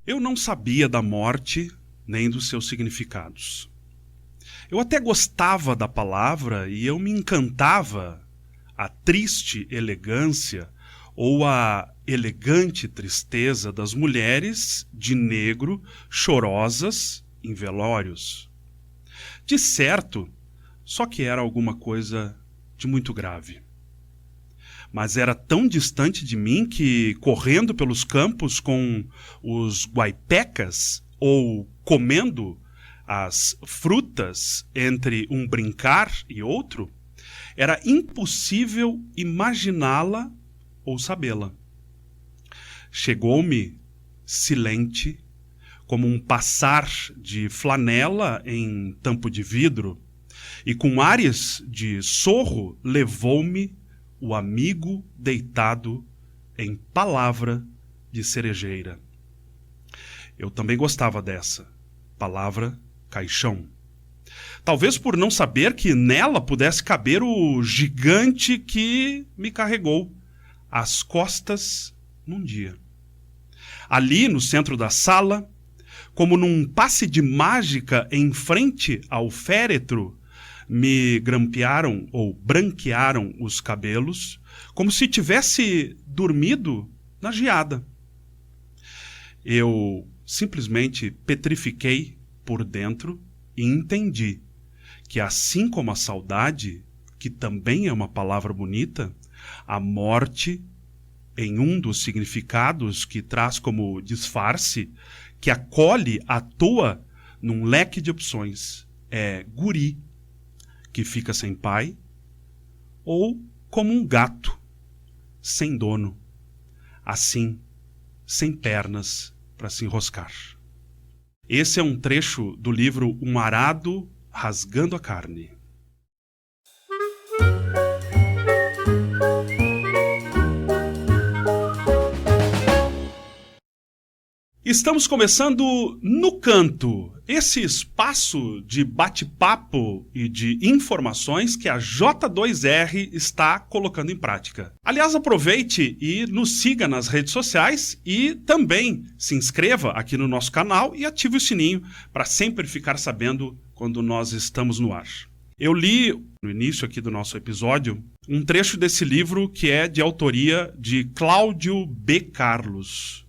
Eu não sabia da morte nem dos seus significados. Eu até gostava da palavra e eu me encantava a triste elegância ou a elegante tristeza das mulheres de negro chorosas em velórios. De certo, só que era alguma coisa de muito grave. Mas era tão distante de mim que, correndo pelos campos com os guaipecas ou comendo as frutas entre um brincar e outro, era impossível imaginá-la ou sabê-la. Chegou-me silente, como um passar de flanela em tampo de vidro, e com ares de sorro levou-me o amigo deitado em palavra de cerejeira. Eu também gostava dessa palavra caixão. Talvez por não saber que nela pudesse caber o gigante que me carregou às costas num dia. Ali, no centro da sala, como num passe de mágica em frente ao féretro, me grampearam ou branquearam os cabelos, como se tivesse dormido na geada. Eu simplesmente petrifiquei por dentro e entendi que, assim como a saudade, que também é uma palavra bonita, a morte, em um dos significados que traz como disfarce, que acolhe à toa num leque de opções, é guri, que fica sem pai, ou como um gato, sem dono, assim, sem pernas para se enroscar. Esse é um trecho do livro Um Arado Rasgando a Carne. Estamos começando No Canto, esse espaço de bate-papo e de informações que a J2R está colocando em prática. Aliás, aproveite e nos siga nas redes sociais e também se inscreva aqui no nosso canal e ative o sininho para sempre ficar sabendo quando nós estamos no ar. Eu li, no início aqui do nosso episódio, um trecho desse livro que é de autoria de Cláudio B. Carlos.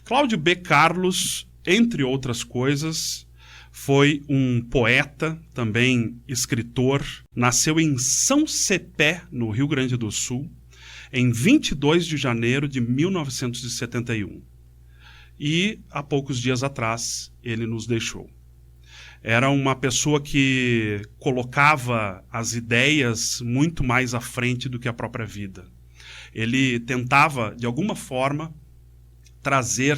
Cláudio B. Carlos, entre outras coisas, foi um poeta, também escritor, nasceu em São Cepé, no Rio Grande do Sul, em 22 de janeiro de 1971. E, há poucos dias atrás, ele nos deixou. Era uma pessoa que colocava as ideias muito mais à frente do que a própria vida. Ele tentava, de alguma forma, trazer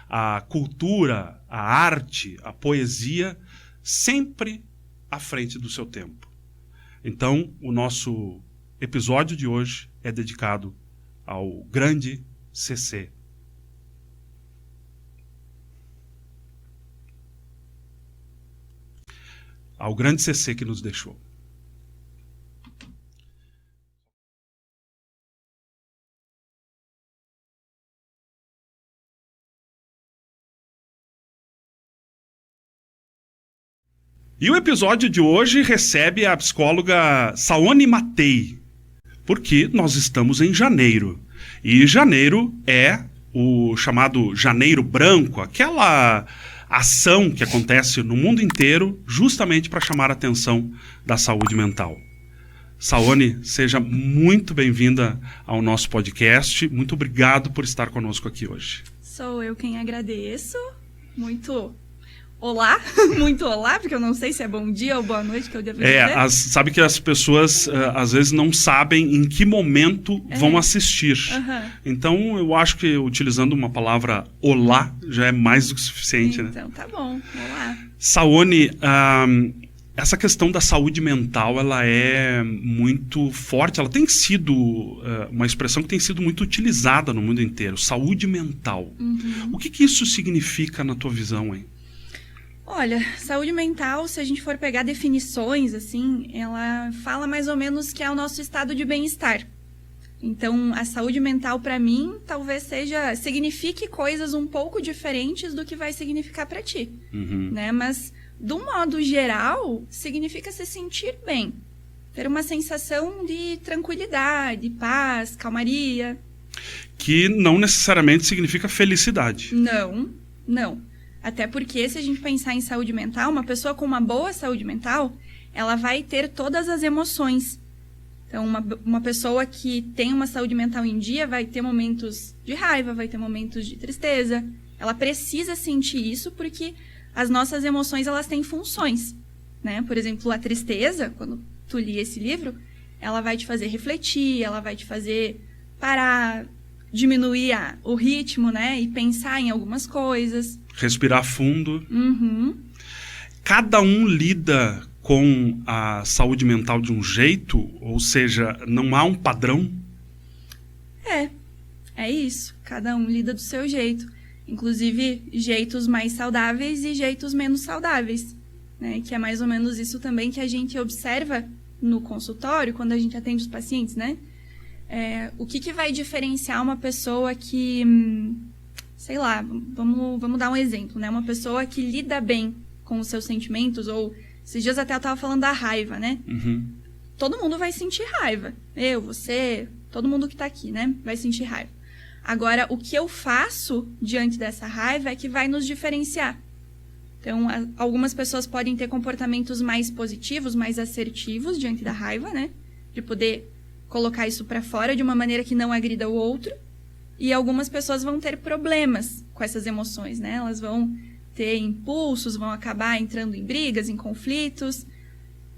a cultura, a arte, a poesia sempre à frente do seu tempo. Então, o nosso episódio de hoje é dedicado ao grande CC. Ao grande CC que nos deixou. E o episódio de hoje recebe a psicóloga Saone Matei, porque nós estamos em janeiro. E janeiro é o chamado Janeiro Branco, aquela ação que acontece no mundo inteiro justamente para chamar a atenção da saúde mental. Saone, seja muito bem-vinda ao nosso podcast. Muito obrigado por estar conosco aqui hoje. Sou eu quem agradeço. Muito olá, muito olá, porque eu não sei se é bom dia ou boa noite que eu devo dizer. Sabe que as pessoas às vezes não sabem em que momento vão assistir. Uhum. Então eu acho que utilizando uma palavra olá já é mais do que suficiente. Então, né? Tá bom, olá. Saone, essa questão da saúde mental, ela é muito forte, ela tem sido uma expressão que tem sido muito utilizada no mundo inteiro, saúde mental. Uhum. O que isso significa na tua visão, hein? Olha, saúde mental, se a gente for pegar definições, assim, ela fala mais ou menos que é o nosso estado de bem-estar. Então, a saúde mental, para mim, talvez signifique coisas um pouco diferentes do que vai significar para ti, né? Mas, do modo geral, significa se sentir bem. Ter uma sensação de tranquilidade, paz, calmaria. Que não necessariamente significa felicidade. Não. Até porque, se a gente pensar em saúde mental, uma pessoa com uma boa saúde mental, ela vai ter todas as emoções. Então, uma pessoa que tem uma saúde mental em dia vai ter momentos de raiva, vai ter momentos de tristeza. Ela precisa sentir isso porque as nossas emoções, elas têm funções, né? Por exemplo, a tristeza, quando tu li esse livro, ela vai te fazer refletir, ela vai te fazer parar, diminuir o ritmo, né? E pensar em algumas coisas. Respirar fundo. Cada um lida com a saúde mental de um jeito, ou seja, não há um padrão? É isso. Cada um lida do seu jeito. Inclusive, jeitos mais saudáveis e jeitos menos saudáveis, né? Que é mais ou menos isso também que a gente observa no consultório, quando a gente atende os pacientes, né? O que vai diferenciar uma pessoa que, sei lá, vamos dar um exemplo, né? Uma pessoa que lida bem com os seus sentimentos, ou esses dias até eu tava falando da raiva, né? Todo mundo vai sentir raiva. Eu, você, todo mundo que tá aqui, né? Vai sentir raiva. Agora, o que eu faço diante dessa raiva é que vai nos diferenciar. Então, algumas pessoas podem ter comportamentos mais positivos, mais assertivos diante da raiva, né? De poder colocar isso pra fora de uma maneira que não agrida o outro. E algumas pessoas vão ter problemas com essas emoções, né? Elas vão ter impulsos, vão acabar entrando em brigas, em conflitos.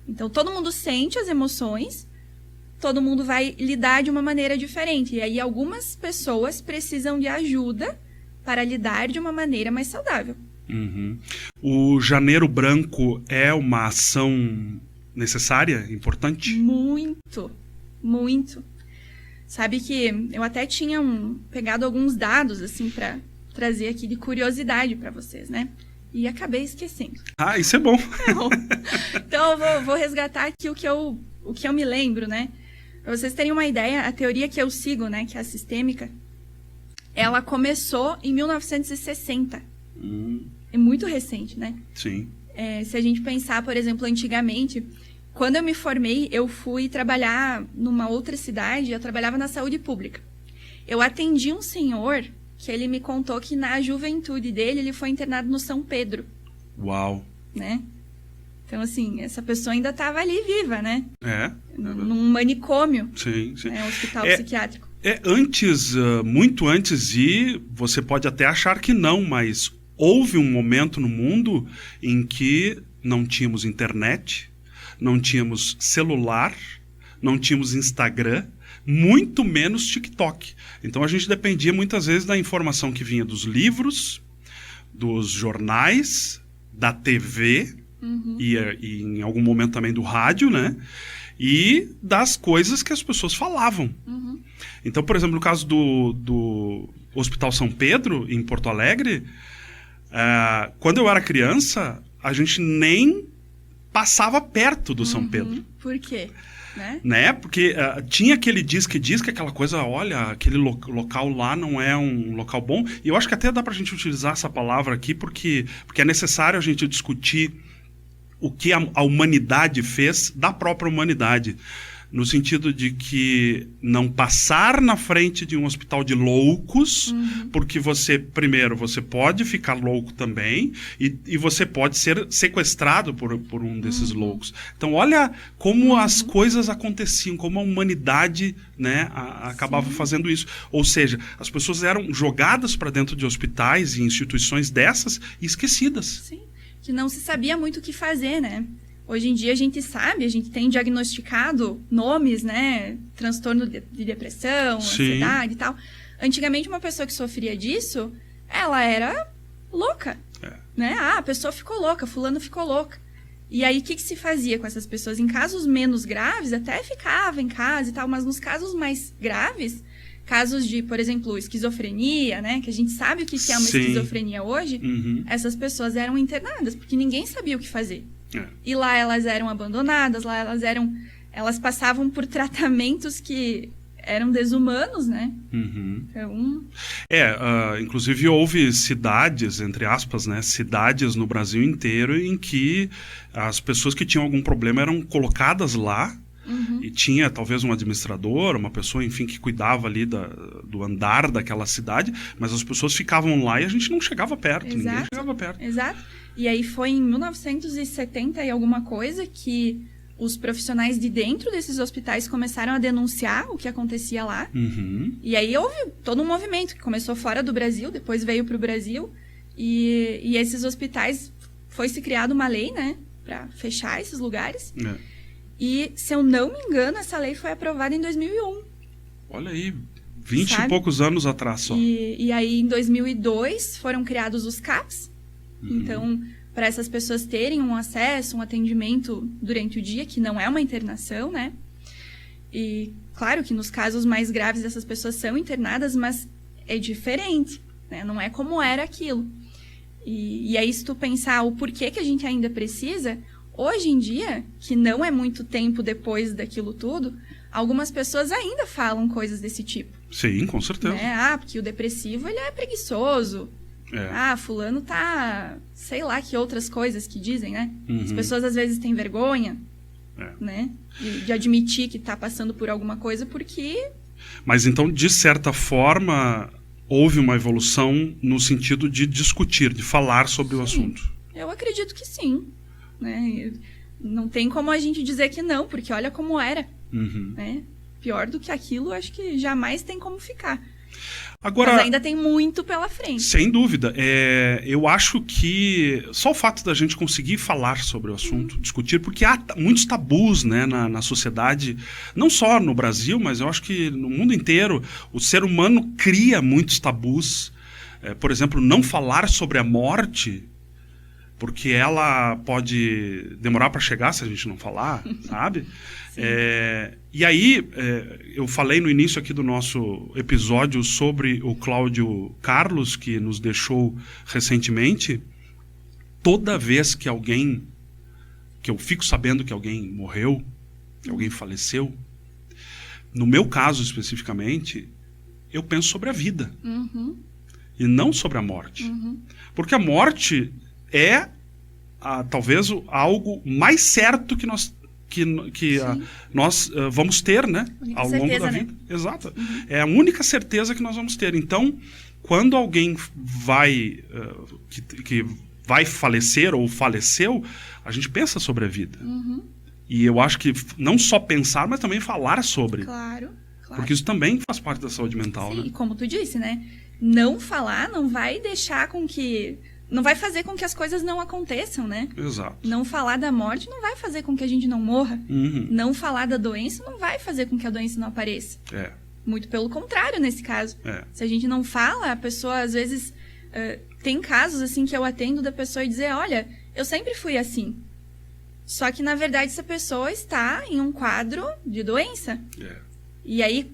Então, todo mundo sente as emoções, todo mundo vai lidar de uma maneira diferente. E aí, algumas pessoas precisam de ajuda para lidar de uma maneira mais saudável. O Janeiro Branco é uma ação necessária, importante? Muito. Sabe que eu até tinha pegado alguns dados, assim, para trazer aqui de curiosidade para vocês, né? E acabei esquecendo. Isso é bom. Então, eu vou resgatar aqui o que eu me lembro, né? Para vocês terem uma ideia, a teoria que eu sigo, né, que é a sistêmica, ela começou em 1960. É muito recente, né? Sim. Se a gente pensar, por exemplo, antigamente, quando eu me formei, eu fui trabalhar numa outra cidade, eu trabalhava na saúde pública. Eu atendi um senhor que ele me contou que na juventude dele, ele foi internado no São Pedro. Uau! Né? Então, assim, essa pessoa ainda estava ali viva, né? Num manicômio. Sim. Um hospital psiquiátrico. Antes, muito antes, e você pode até achar que não, mas houve um momento no mundo em que não tínhamos internet, não tínhamos celular, não tínhamos Instagram, muito menos TikTok. Então a gente dependia muitas vezes da informação que vinha dos livros, dos jornais, da TV e em algum momento também do rádio, né? E das coisas que as pessoas falavam. Então, por exemplo, no caso do Hospital São Pedro, em Porto Alegre, quando eu era criança, a gente nem passava perto do São Pedro. Por quê? Porque tinha aquele diz que aquela coisa, olha, aquele local lá não é um local bom. E eu acho que até dá pra gente utilizar essa palavra aqui, porque é necessário a gente discutir o que a humanidade fez da própria humanidade. No sentido de que não passar na frente de um hospital de loucos, porque primeiro, você pode ficar louco também, e você pode ser sequestrado por um desses loucos. Então, olha como as coisas aconteciam, como a humanidade, né, acabava fazendo isso. Ou seja, as pessoas eram jogadas para dentro de hospitais e instituições dessas e esquecidas. Sim, que não se sabia muito o que fazer, né? Hoje em dia a gente sabe, a gente tem diagnosticado nomes, né? Transtorno de depressão, ansiedade e tal. Antigamente, uma pessoa que sofria disso, ela era louca, né? A pessoa ficou louca, fulano ficou louca. E aí, o que se fazia com essas pessoas? Em casos menos graves, até ficava em casa e tal, mas nos casos mais graves, casos de, por exemplo, esquizofrenia, né? Que a gente sabe o que é uma esquizofrenia hoje, essas pessoas eram internadas, porque ninguém sabia o que fazer. E lá elas eram abandonadas, lá elas passavam por tratamentos que eram desumanos, né? Uhum. Então... inclusive houve cidades, entre aspas, né? Cidades no Brasil inteiro em que as pessoas que tinham algum problema eram colocadas lá. E tinha talvez um administrador, uma pessoa, enfim, que cuidava ali do andar daquela cidade, mas as pessoas ficavam lá e a gente não chegava perto, ninguém chegava perto. Exato. E aí foi em 1970 e alguma coisa que os profissionais de dentro desses hospitais começaram a denunciar o que acontecia lá. E aí houve todo um movimento que começou fora do Brasil, depois veio para o Brasil. E esses hospitais, foi-se criada uma lei, né, para fechar esses lugares. E, se eu não me engano, essa lei foi aprovada em 2001. Olha aí, 20 e poucos anos atrás só. E aí, em 2002, foram criados os CAPs. Então, para essas pessoas terem um acesso, um atendimento durante o dia, que não é uma internação, né? E, claro que nos casos mais graves, essas pessoas são internadas, mas é diferente, né? Não é como era aquilo. E aí, se tu pensar o porquê que a gente ainda precisa... Hoje em dia, que não é muito tempo depois daquilo tudo, algumas pessoas ainda falam coisas desse tipo. Sim, com certeza. Né? Porque o depressivo, ele é preguiçoso. Fulano tá... Sei lá que outras coisas que dizem, né? As pessoas, às vezes, têm vergonha, né? De admitir que tá passando por alguma coisa, porque... Mas, então, de certa forma, houve uma evolução no sentido de discutir, de falar sobre o assunto. Eu acredito que sim. Né? Não tem como a gente dizer que não, porque olha como era. Né? Pior do que aquilo, acho que jamais tem como ficar. Agora, mas ainda tem muito pela frente. Sem dúvida. Eu acho que só o fato da gente conseguir falar sobre o assunto, discutir, porque há muitos tabus, né, na sociedade, não só no Brasil, mas eu acho que no mundo inteiro, o ser humano cria muitos tabus. Por exemplo, não falar sobre a morte... porque ela pode demorar para chegar se a gente não falar, sabe? E aí, eu falei no início aqui do nosso episódio sobre o Cláudio Carlos, que nos deixou recentemente. Toda vez que eu fico sabendo que alguém morreu, que alguém faleceu, no meu caso especificamente, eu penso sobre a vida. E não sobre a morte. Porque a morte... é talvez algo mais certo que nós vamos ter, né? Ao longo da vida. Né? Exato. É a única certeza que nós vamos ter. Então, quando alguém vai que vai falecer ou faleceu, a gente pensa sobre a vida. E eu acho que não só pensar, mas também falar sobre. Claro. Porque isso também faz parte da saúde mental, né? E como tu disse, né? Não falar não vai deixar com que... Não vai fazer com que as coisas não aconteçam, né? Exato. Não falar da morte não vai fazer com que a gente não morra. Não falar da doença não vai fazer com que a doença não apareça. Muito pelo contrário, nesse caso. Se a gente não fala, a pessoa, às vezes... tem casos, assim, que eu atendo da pessoa e dizer, olha, eu sempre fui assim. Só que, na verdade, essa pessoa está em um quadro de doença. E aí,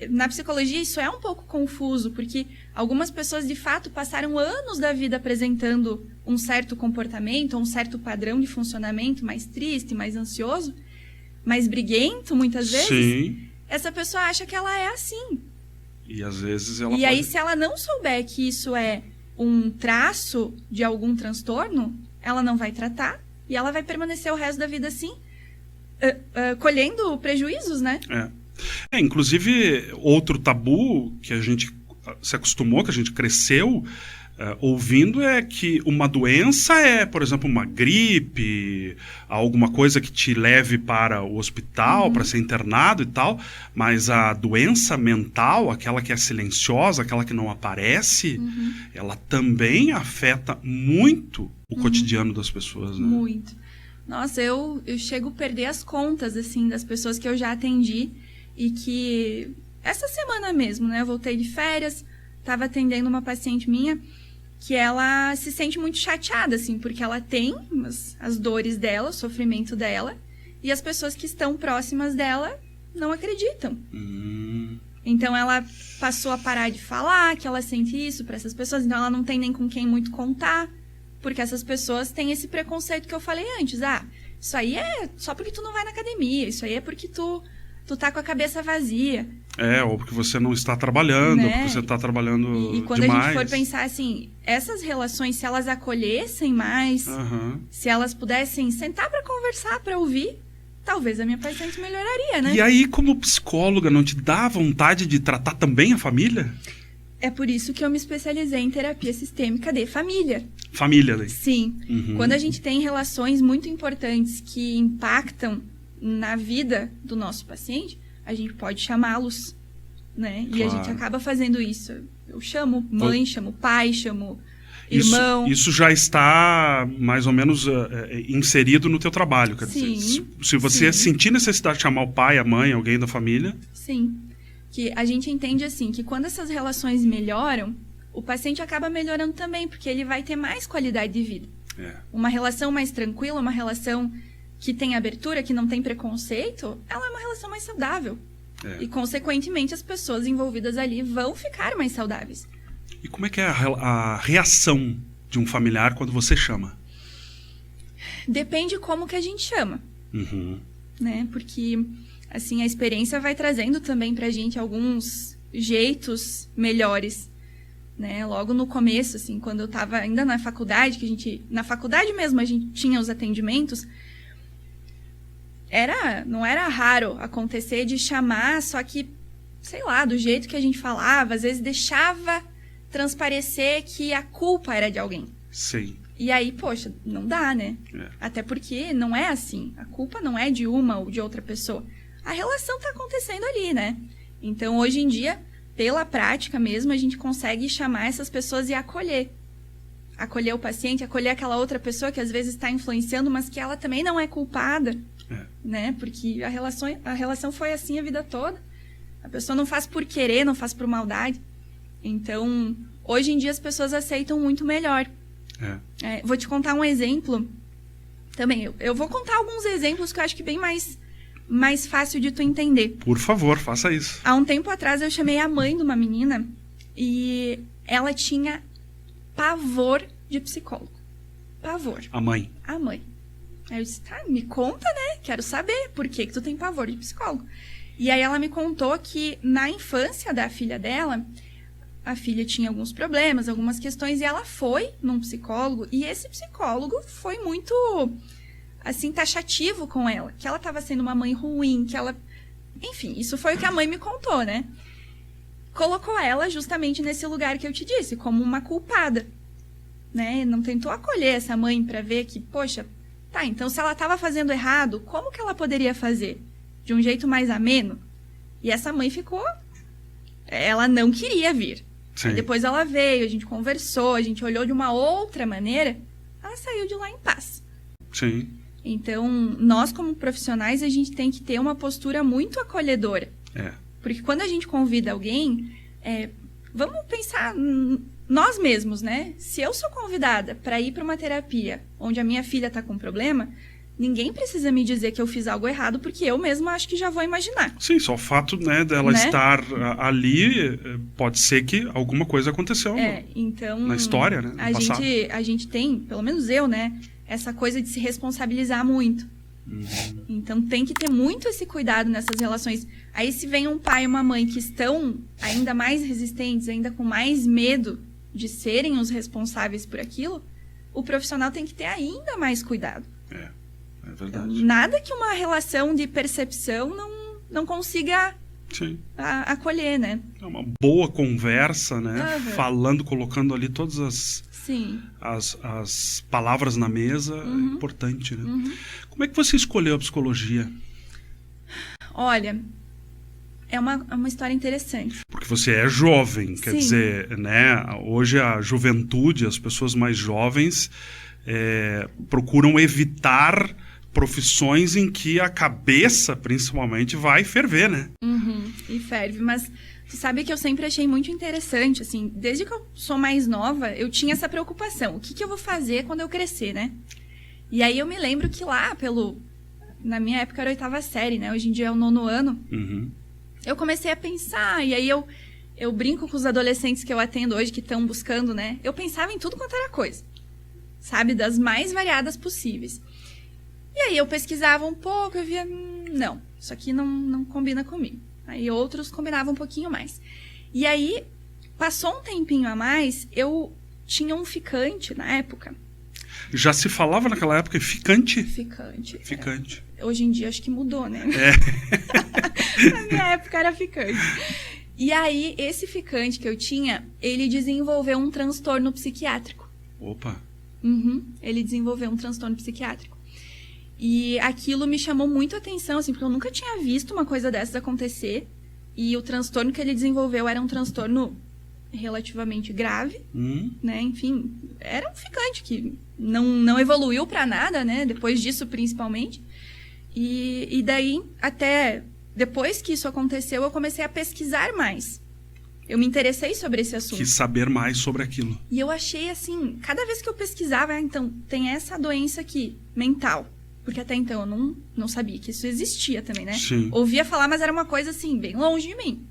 na psicologia, isso é um pouco confuso, porque algumas pessoas, de fato, passaram anos da vida apresentando um certo comportamento, um certo padrão de funcionamento mais triste, mais ansioso, mais briguento, muitas vezes. Sim. Essa pessoa acha que ela é assim. E, às vezes, ela aí, se ela não souber que isso é um traço de algum transtorno, ela não vai tratar e ela vai permanecer o resto da vida assim, colhendo prejuízos, né? Inclusive, outro tabu que a gente se acostumou, que a gente cresceu ouvindo é que uma doença é, por exemplo, uma gripe, alguma coisa que te leve para o hospital para ser internado e tal, mas a doença mental, aquela que é silenciosa, aquela que não aparece, ela também afeta muito o cotidiano das pessoas, né? Muito. Nossa, eu chego a perder as contas, assim, das pessoas que eu já atendi e que... Essa semana mesmo, né? Eu voltei de férias, estava atendendo uma paciente minha que ela se sente muito chateada, assim, porque ela tem as dores dela, o sofrimento dela, e as pessoas que estão próximas dela não acreditam. Então, ela passou a parar de falar que ela sente isso para essas pessoas, então ela não tem nem com quem muito contar, porque essas pessoas têm esse preconceito que eu falei antes. Isso aí é só porque tu não vai na academia, isso aí é porque tu tá com a cabeça vazia. Ou porque você não está trabalhando, Né? ou porque você está trabalhando E quando demais. a gente for pensar assim, essas relações, se elas acolhessem mais, Aham. se elas pudessem sentar para conversar, para ouvir, talvez a minha paciente melhoraria, né? E aí, como psicóloga, não te dá vontade de tratar também a família? É por isso que eu me especializei em terapia sistêmica de família. Família, daí. Sim. Uhum. Quando a gente tem relações muito importantes que impactam na vida do nosso paciente, a gente pode chamá-los, né? E a Claro. gente acaba fazendo isso. Eu chamo mãe, chamo pai, chamo Isso, irmão. isso já está mais ou menos inserido no teu trabalho. Quer Sim, dizer, se você sim. sentir necessidade de chamar o pai, a mãe, alguém da família... Sim. Que a gente entende assim, que quando essas relações melhoram, o paciente acaba melhorando também, porque ele vai ter mais qualidade de vida. Uma relação mais tranquila, uma relação que tem abertura, que não tem preconceito, ela é uma relação mais saudável. E, consequentemente, as pessoas envolvidas ali vão ficar mais saudáveis. E como é que é a reação de um familiar quando você chama? Depende como que a gente chama, Uhum. né? Porque, assim, a experiência vai trazendo também pra gente alguns jeitos melhores, né? Logo no começo, assim, quando eu tava ainda na faculdade, na faculdade mesmo a gente tinha os atendimentos, não era raro acontecer de chamar, só que, sei lá, do jeito que a gente falava, às vezes deixava transparecer que a culpa era de alguém. Sim. E aí, poxa, não dá, né? Até porque não é assim. A culpa não é de uma ou de outra pessoa. A relação tá acontecendo ali, né? Então, hoje em dia, pela prática mesmo, a gente consegue chamar essas pessoas e acolher. Acolher o paciente, acolher aquela outra pessoa que às vezes está influenciando, mas que ela também não é culpada, né? Porque a relação foi assim a vida toda. A pessoa não faz por querer, não faz por maldade. Então, hoje em dia as pessoas aceitam muito melhor. Vou te contar um exemplo. Também, eu vou contar alguns exemplos que eu acho que bem mais fácil de tu entender. Por favor, faça isso. Há um tempo atrás eu chamei a mãe de uma menina e ela tinha pavor de psicólogo. Pavor. A mãe. A mãe. Aí eu disse, tá, me conta, né? Quero saber por que tu tem pavor de psicólogo. E aí ela me contou que na infância da filha dela, a filha tinha alguns problemas, algumas questões, e ela foi num psicólogo, e esse psicólogo foi muito, assim, taxativo com ela, que ela estava sendo uma mãe ruim, que ela... Enfim, isso foi o que a mãe me contou, né? Colocou ela justamente nesse lugar que eu te disse, como uma culpada, né? Não tentou acolher essa mãe para ver que, poxa, tá, então se ela estava fazendo errado, como que ela poderia fazer? De um jeito mais ameno? E essa mãe ficou... Ela não queria vir. Aí depois ela veio, a gente conversou, a gente olhou de uma outra maneira, ela saiu de lá em paz. Sim. Então, nós como profissionais, a gente tem que ter uma postura muito acolhedora. Porque quando a gente convida alguém, vamos pensar nós mesmos, né? Se eu sou convidada para ir para uma terapia onde a minha filha está com um problema, ninguém precisa me dizer que eu fiz algo errado, porque eu mesma acho que já vou imaginar. Sim, só o fato, né, dela estar ali, pode ser que alguma coisa aconteceu então, na história, né? A gente tem, pelo menos eu, né, essa coisa de se responsabilizar muito. Então tem que ter muito esse cuidado nessas relações. Aí se vem um pai e uma mãe que estão ainda mais resistentes, ainda com mais medo de serem os responsáveis por aquilo, o profissional tem que ter ainda mais cuidado. É verdade. Então, nada que uma relação de percepção não consiga acolher, né? É uma boa conversa, né? Falando, colocando ali todas as palavras na mesa, é importante, né? Como é que você escolheu a psicologia? Olha, é uma história interessante. Porque você é jovem, quer dizer, né? Hoje a juventude, as pessoas mais jovens procuram evitar profissões em que a cabeça, principalmente, vai ferver, né? E ferve, mas tu sabe que eu sempre achei muito interessante, assim, desde que eu sou mais nova, eu tinha essa preocupação, o que eu vou fazer quando eu crescer, né? E aí eu me lembro que lá na minha época era a 8ª série, né? Hoje em dia é o 9º ano. Eu comecei a pensar, e aí eu brinco com os adolescentes que eu atendo hoje, que estão buscando, né? Eu pensava em tudo quanto era coisa, sabe? Das mais variadas possíveis. E aí eu pesquisava um pouco, eu via, não, isso aqui não combina comigo. Aí outros combinavam um pouquinho mais. E aí, passou um tempinho a mais, eu tinha um ficante na época. Já se falava naquela época ficante? Ficante. Ficante. Hoje em dia acho que mudou, né? Na minha época era ficante. E aí, esse ficante que eu tinha, ele desenvolveu um transtorno psiquiátrico. Opa! Ele desenvolveu um transtorno psiquiátrico. E aquilo me chamou muito a atenção, assim, porque eu nunca tinha visto uma coisa dessas acontecer. E o transtorno que ele desenvolveu era um transtorno relativamente grave, né? Enfim, era um ficante que não evoluiu pra nada, né? Depois disso, principalmente. E daí, até depois que isso aconteceu, eu comecei a pesquisar mais. Eu me interessei sobre esse assunto. Quis saber mais sobre aquilo. E eu achei, assim, cada vez que eu pesquisava, então, tem essa doença aqui, mental. Porque até então eu não sabia que isso existia também, né? Sim. Ouvia falar, mas era uma coisa, assim, bem longe de mim.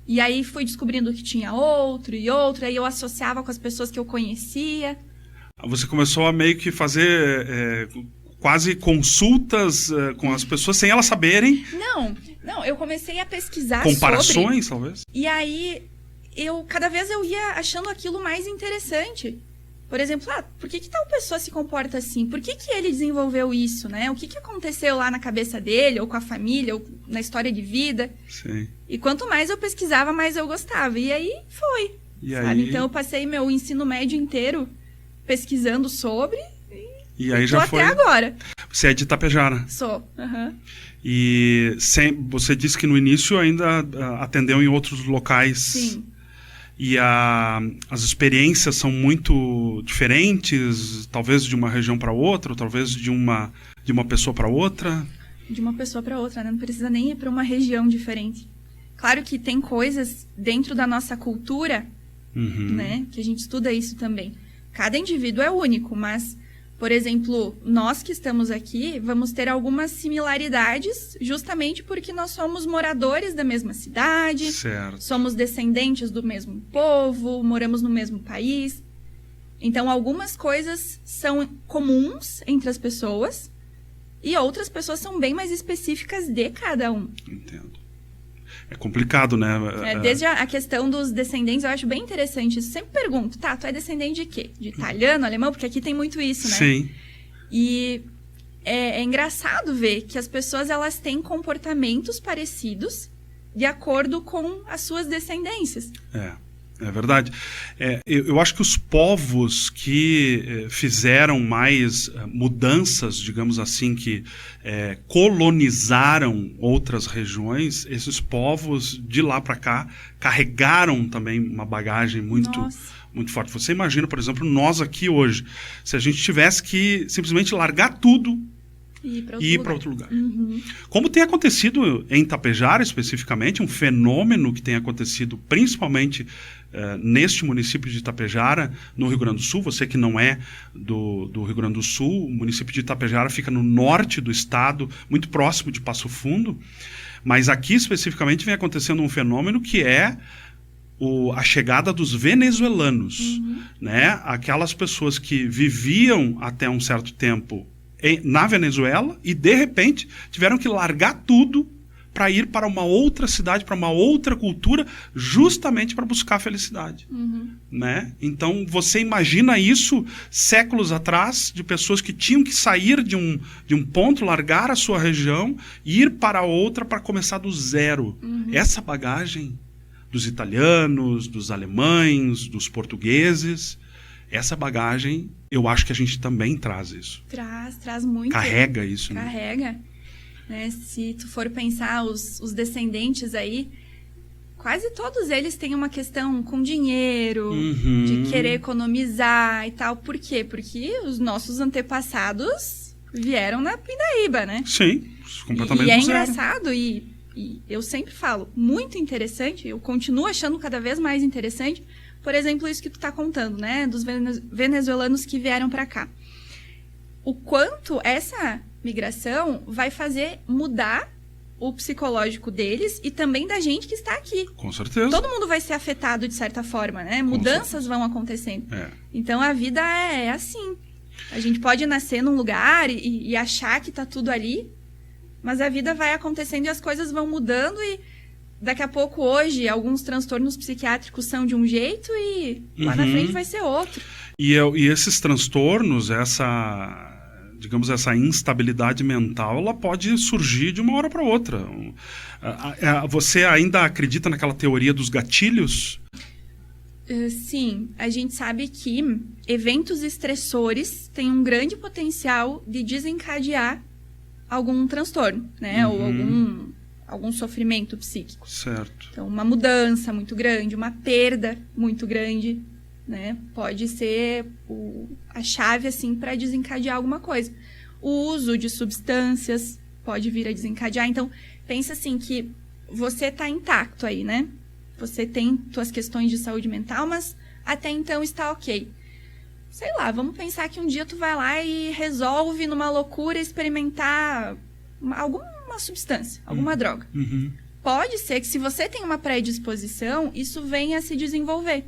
E aí fui descobrindo que tinha outro e outro, aí eu associava com as pessoas que eu conhecia. Você começou a meio que fazer quase consultas com as pessoas sem elas saberem. Não, eu comecei a pesquisar comparações, sobre, talvez. E aí, cada vez eu ia achando aquilo mais interessante. Por exemplo, por que tal pessoa se comporta assim? Por que ele desenvolveu isso, né? O que aconteceu lá na cabeça dele, ou com a família, ou na história de vida? Sim. E quanto mais eu pesquisava, mais eu gostava. E aí, foi. E sabe? aí... Então, eu passei meu ensino médio inteiro pesquisando sobre... E aí já foi... até agora. Você é de Itapejara. Sou. E você disse que no início ainda atendeu em outros locais. Sim. E as experiências são muito diferentes, talvez de uma região para outra, ou talvez de uma pessoa para outra? De uma pessoa para outra, né? Não precisa nem ir para uma região diferente. Claro que tem coisas dentro da nossa cultura, né? Que a gente estuda isso também. Cada indivíduo é único, mas... Por exemplo, nós que estamos aqui vamos ter algumas similaridades justamente porque nós somos moradores da mesma cidade, certo. Somos descendentes do mesmo povo, moramos no mesmo país. Então, algumas coisas são comuns entre as pessoas e outras pessoas são bem mais específicas de cada um. Entendo. É complicado, né? Desde a questão dos descendentes, eu acho bem interessante isso. Sempre pergunto, tu é descendente de quê? De italiano, alemão? Porque aqui tem muito isso, né? Sim. E é engraçado ver que as pessoas, elas têm comportamentos parecidos de acordo com as suas descendências. É verdade. Eu acho que os povos que fizeram mais mudanças, digamos assim, que colonizaram outras regiões, esses povos de lá para cá carregaram também uma bagagem muito forte. Você imagina, por exemplo, nós aqui hoje, se a gente tivesse que simplesmente largar tudo e ir para outro lugar. Como tem acontecido em Itapejara, especificamente, um fenômeno que tem acontecido principalmente neste município de Itapejara, no Rio Grande do Sul. Você que não é do Rio Grande do Sul, o município de Itapejara fica no norte do estado, muito próximo de Passo Fundo, mas aqui especificamente vem acontecendo um fenômeno que é a chegada dos venezuelanos, né? Aquelas pessoas que viviam até um certo tempo na Venezuela e, de repente, tiveram que largar tudo para ir para uma outra cidade, para uma outra cultura, justamente para buscar a felicidade. Né? Então, você imagina isso séculos atrás, de pessoas que tinham que sair de um ponto, largar a sua região e ir para outra para começar do zero. Essa bagagem dos italianos, dos alemães, dos portugueses... Essa bagagem, eu acho que a gente também traz isso. Traz muito. Carrega isso, né? Carrega. Né? Se tu for pensar os descendentes aí, quase todos eles têm uma questão com dinheiro, de querer economizar e tal. Por quê? Porque os nossos antepassados vieram na pindaíba, né? Sim, completamente. E é engraçado e eu sempre falo, muito interessante, eu continuo achando cada vez mais interessante. Por exemplo, isso que tu tá contando, né? Dos venezuelanos que vieram para cá. O quanto essa migração vai fazer mudar o psicológico deles e também da gente que está aqui. Com certeza. Todo mundo vai ser afetado de certa forma, né? Mudanças vão acontecendo. Então, a vida é assim. A gente pode nascer num lugar e achar que tá tudo ali, mas a vida vai acontecendo e as coisas vão mudando e daqui a pouco, hoje, alguns transtornos psiquiátricos são de um jeito e lá na frente vai ser outro. E esses transtornos, digamos, essa instabilidade mental, ela pode surgir de uma hora para outra. Você ainda acredita naquela teoria dos gatilhos? Sim, a gente sabe que eventos estressores têm um grande potencial de desencadear algum transtorno, né? Ou algum sofrimento psíquico. Certo. Então, uma mudança muito grande, uma perda muito grande, né? Pode ser a chave, assim, para desencadear alguma coisa. O uso de substâncias pode vir a desencadear. Então, pensa assim que você tá intacto aí, né? Você tem tuas questões de saúde mental, mas até então está ok. Sei lá, vamos pensar que um dia tu vai lá e resolve, numa loucura, experimentar alguma substância, alguma droga. Pode ser que, se você tem uma predisposição, isso venha a se desenvolver.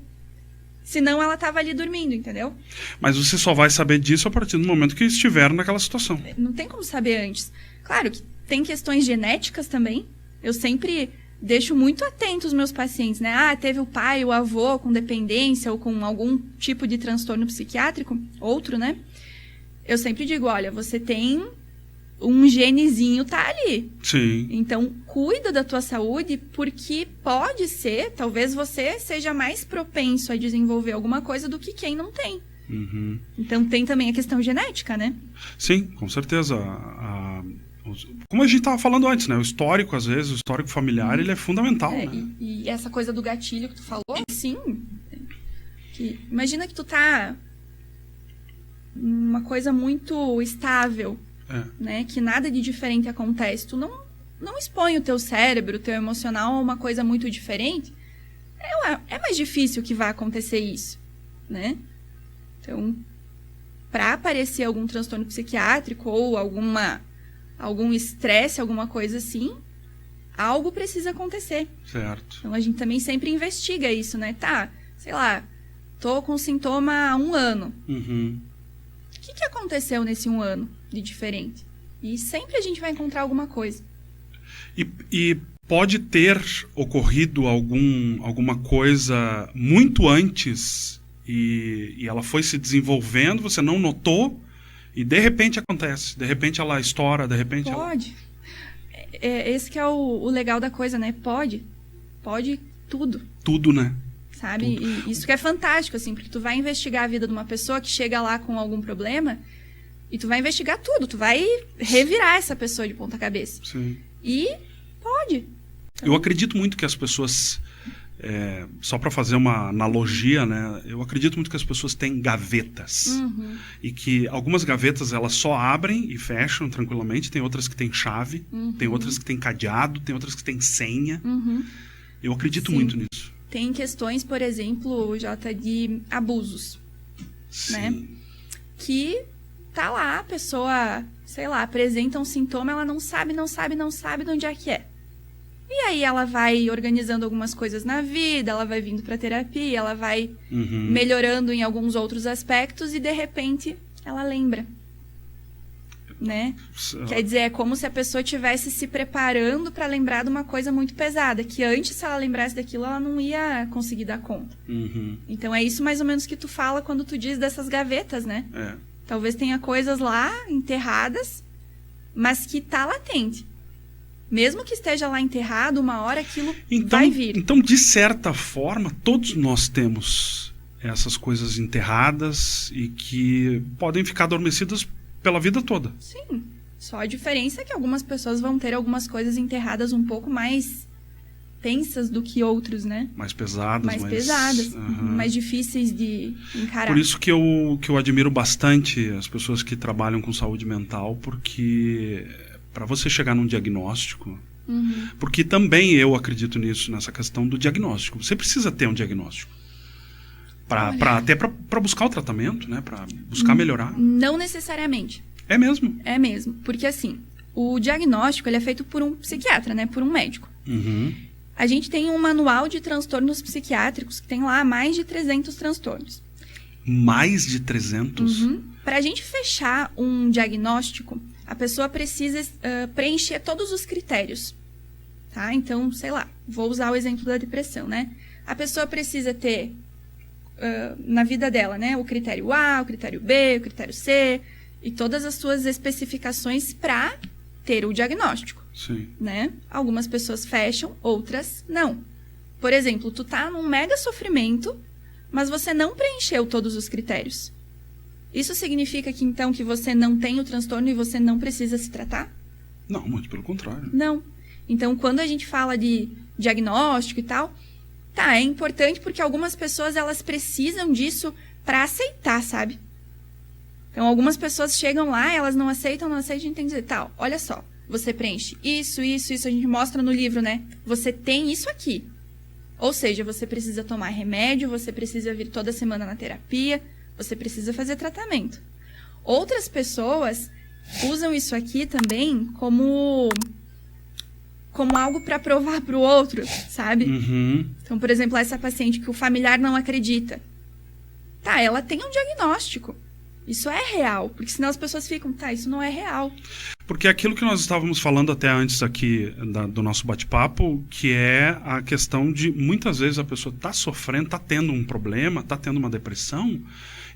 Senão ela estava ali dormindo, entendeu? Mas você só vai saber disso a partir do momento que estiver naquela situação. Não tem como saber antes. Claro que tem questões genéticas também. Eu sempre deixo muito atento os meus pacientes, né? Ah, teve o pai, o avô com dependência ou com algum tipo de transtorno psiquiátrico, outro, né? Eu sempre digo, olha, você tem um genezinho, tá ali. Sim. Então, cuida da tua saúde, porque pode ser, talvez você seja mais propenso a desenvolver alguma coisa do que quem não tem. Então, tem também a questão genética, né? Sim, com certeza. Como a gente estava falando antes, né? O histórico, às vezes, o histórico familiar, ele é fundamental, né? E essa coisa do gatilho que tu falou, sim. Imagina que tu tá numa coisa muito estável, né? Que nada de diferente acontece. Tu não expõe o teu cérebro, o teu emocional a uma coisa muito diferente. É mais difícil que vá acontecer isso, né? Então, para aparecer algum transtorno psiquiátrico ou algum estresse, alguma coisa assim, algo precisa acontecer. Certo. Então, a gente também sempre investiga isso, né? Tá, sei lá, tô com sintoma há 1 ano. O que aconteceu nesse 1 ano de diferente? E sempre a gente vai encontrar alguma coisa. E pode ter ocorrido alguma coisa muito antes e ela foi se desenvolvendo, você não notou, e de repente acontece, de repente ela estoura, de repente Pode. Esse que é o legal da coisa, né? Pode tudo. Tudo, né? Sabe? Tudo. E isso que é fantástico, assim, porque tu vai investigar a vida de uma pessoa que chega lá com algum problema e tu vai investigar tudo, tu vai revirar essa pessoa de ponta cabeça. Sim. E pode. Eu acredito muito que as pessoas, só para fazer uma analogia, né? Eu acredito muito que as pessoas têm gavetas. E que algumas gavetas elas só abrem e fecham tranquilamente, tem outras que têm chave, tem outras que têm cadeado, tem outras que têm senha. Eu acredito muito nisso. Tem questões, por exemplo, Jota, de abusos, né? Que tá lá, a pessoa, sei lá, apresenta um sintoma, ela não sabe de onde é que é. E aí ela vai organizando algumas coisas na vida, ela vai vindo pra terapia, ela vai melhorando em alguns outros aspectos e, de repente, ela lembra. Né? Quer dizer, é como se a pessoa estivesse se preparando para lembrar de uma coisa muito pesada, que antes, se ela lembrasse daquilo, ela não ia conseguir dar conta. Então é isso mais ou menos que tu fala quando tu diz dessas gavetas, né? Talvez tenha coisas lá enterradas, mas que tá latente. Mesmo que esteja lá enterrado, uma hora aquilo vai vir. Então, de certa forma, todos nós temos essas coisas enterradas e que podem ficar adormecidas pela vida toda. Sim. Só a diferença é que algumas pessoas vão ter algumas coisas enterradas um pouco mais tensas do que outros, né? Mais pesadas. Mais difíceis de encarar. Por isso que eu admiro bastante as pessoas que trabalham com saúde mental, porque para você chegar num diagnóstico, porque também eu acredito nisso, nessa questão do diagnóstico. Você precisa ter um diagnóstico. Até para buscar o tratamento, né? Para buscar melhorar. Não necessariamente. É mesmo? É mesmo. Porque, assim, o diagnóstico ele é feito por um psiquiatra, né? Por um médico. A gente tem um manual de transtornos psiquiátricos que tem lá mais de 300 transtornos. Mais de 300? Para a gente fechar um diagnóstico, a pessoa precisa preencher todos os critérios. tá? Então, sei lá, vou usar o exemplo da depressão, né? A pessoa precisa ter, na vida dela, né? O critério A, o critério B, o critério C, e todas as suas especificações para ter o diagnóstico. Sim. Né? Algumas pessoas fecham, outras não. Por exemplo, tu tá num mega sofrimento, mas você não preencheu todos os critérios. Isso significa que, então, que você não tem o transtorno e você não precisa se tratar? Não, muito pelo contrário. Não. Então, quando a gente fala de diagnóstico e tal, tá, é importante porque algumas pessoas, elas precisam disso para aceitar, sabe? Então, algumas pessoas chegam lá, elas não aceitam, a gente tem que dizer, tal, olha só, você preenche isso, a gente mostra no livro, né? Você tem isso aqui. Ou seja, você precisa tomar remédio, você precisa vir toda semana na terapia, você precisa fazer tratamento. Outras pessoas usam isso aqui também como algo para provar para o outro, sabe? Uhum. Então, por exemplo, essa paciente que o familiar não acredita. Tá, ela tem um diagnóstico. Isso é real, porque senão as pessoas ficam, tá, isso não é real. Porque aquilo que nós estávamos falando até antes aqui do nosso bate-papo, que é a questão de, muitas vezes, a pessoa está sofrendo, está tendo um problema, está tendo uma depressão,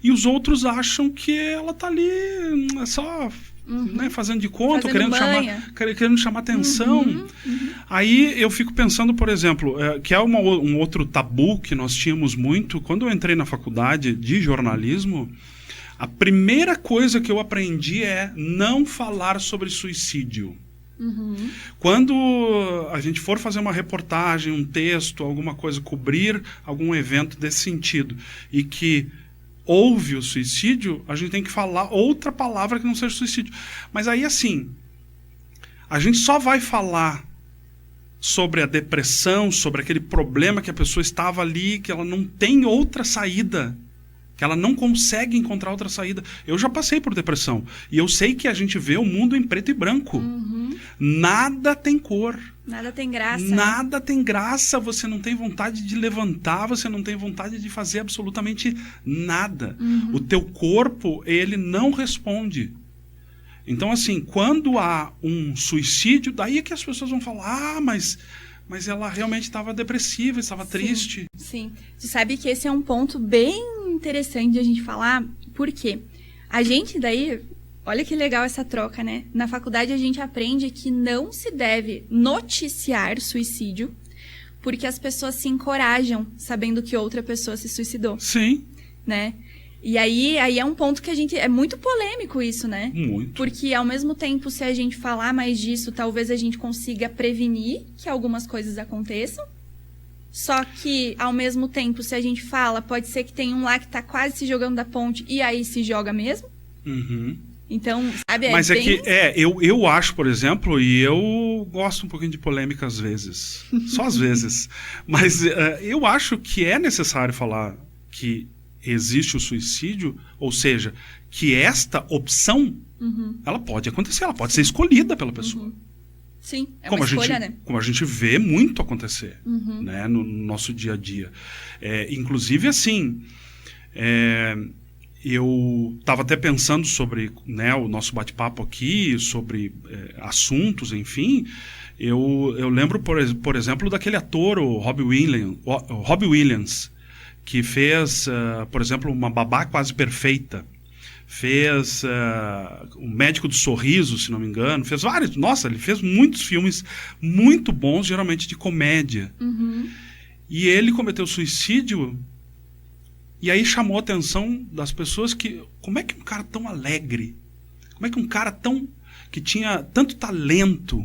e os outros acham que ela está ali só né, fazendo de conta, querendo chamar atenção. Aí eu fico pensando, por exemplo, que é um outro tabu que nós tínhamos muito. Quando eu entrei na faculdade de jornalismo, a primeira coisa que eu aprendi é não falar sobre suicídio. Uhum. Quando a gente for fazer uma reportagem, um texto, alguma coisa, cobrir algum evento desse sentido, e que houve o suicídio, a gente tem que falar outra palavra que não seja suicídio. Mas aí, assim, a gente só vai falar sobre a depressão, sobre aquele problema que a pessoa estava ali, que ela não tem outra saída, que ela não consegue encontrar outra saída. Eu já passei por depressão. E eu sei que a gente vê o mundo em preto e branco. Uhum. Nada tem cor. Nada tem graça. Nada tem graça. Você não tem vontade de levantar, você não tem vontade de fazer absolutamente nada. Uhum. O teu corpo, ele não responde. Então, assim, quando há um suicídio, daí é que as pessoas vão falar, mas ela realmente estava depressiva, estava triste. Sim. Tu sabe que esse é um ponto bem interessante de a gente falar, porque a gente daí, olha que legal essa troca, né? Na faculdade a gente aprende que não se deve noticiar suicídio, porque as pessoas se encorajam sabendo que outra pessoa se suicidou. Sim. Né? E aí é um ponto que a gente... É muito polêmico isso, né? Muito. Porque, ao mesmo tempo, se a gente falar mais disso, talvez a gente consiga prevenir que algumas coisas aconteçam. Só que, ao mesmo tempo, se a gente fala, pode ser que tenha um lá que tá quase se jogando da ponte e aí se joga mesmo. Uhum. Então, sabe... Mas é bem... que, eu acho, por exemplo, e eu gosto um pouquinho de polêmica às vezes. Só às vezes. Mas eu acho que é necessário falar que existe o suicídio, ou seja, que esta opção, ela pode acontecer, ela pode ser escolhida pela pessoa. Sim, é uma escolha, né? Como a gente vê muito acontecer, né, no nosso dia a dia. Inclusive, assim, eu estava até pensando sobre, né, o nosso bate-papo aqui, sobre assuntos, enfim. Eu lembro, por exemplo, daquele ator, o Robbie Williams, que fez, por exemplo, Uma Babá Quase Perfeita. Fez O Médico do Sorriso, se não me engano. Fez vários. Nossa, ele fez muitos filmes muito bons, geralmente de comédia. E ele cometeu suicídio. E aí chamou a atenção das pessoas que... Como é que um cara tão alegre, como é que um cara que tinha tanto talento,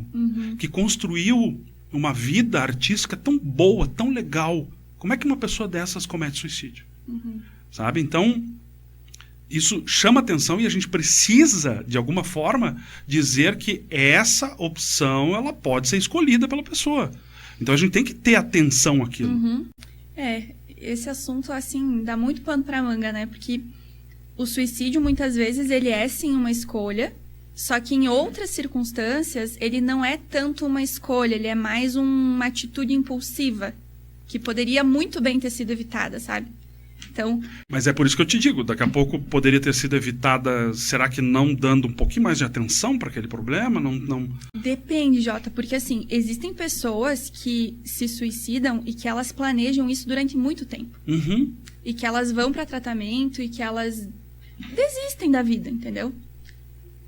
que construiu uma vida artística tão boa, tão legal, como é que uma pessoa dessas comete suicídio? Sabe? Então, isso chama atenção e a gente precisa, de alguma forma, dizer que essa opção ela pode ser escolhida pela pessoa. Então, a gente tem que ter atenção àquilo. Esse assunto, assim, dá muito pano pra manga, né? Porque o suicídio, muitas vezes, ele é, sim, uma escolha, só que em outras circunstâncias, ele não é tanto uma escolha, ele é mais uma atitude impulsiva, que poderia muito bem ter sido evitada, sabe? Então, mas é por isso que eu te digo, daqui a pouco poderia ter sido evitada, será que não dando um pouquinho mais de atenção para aquele problema? Não... Depende, Jota, porque assim, existem pessoas que se suicidam e que elas planejam isso durante muito tempo. Uhum. E que elas vão para tratamento e que elas desistem da vida, entendeu?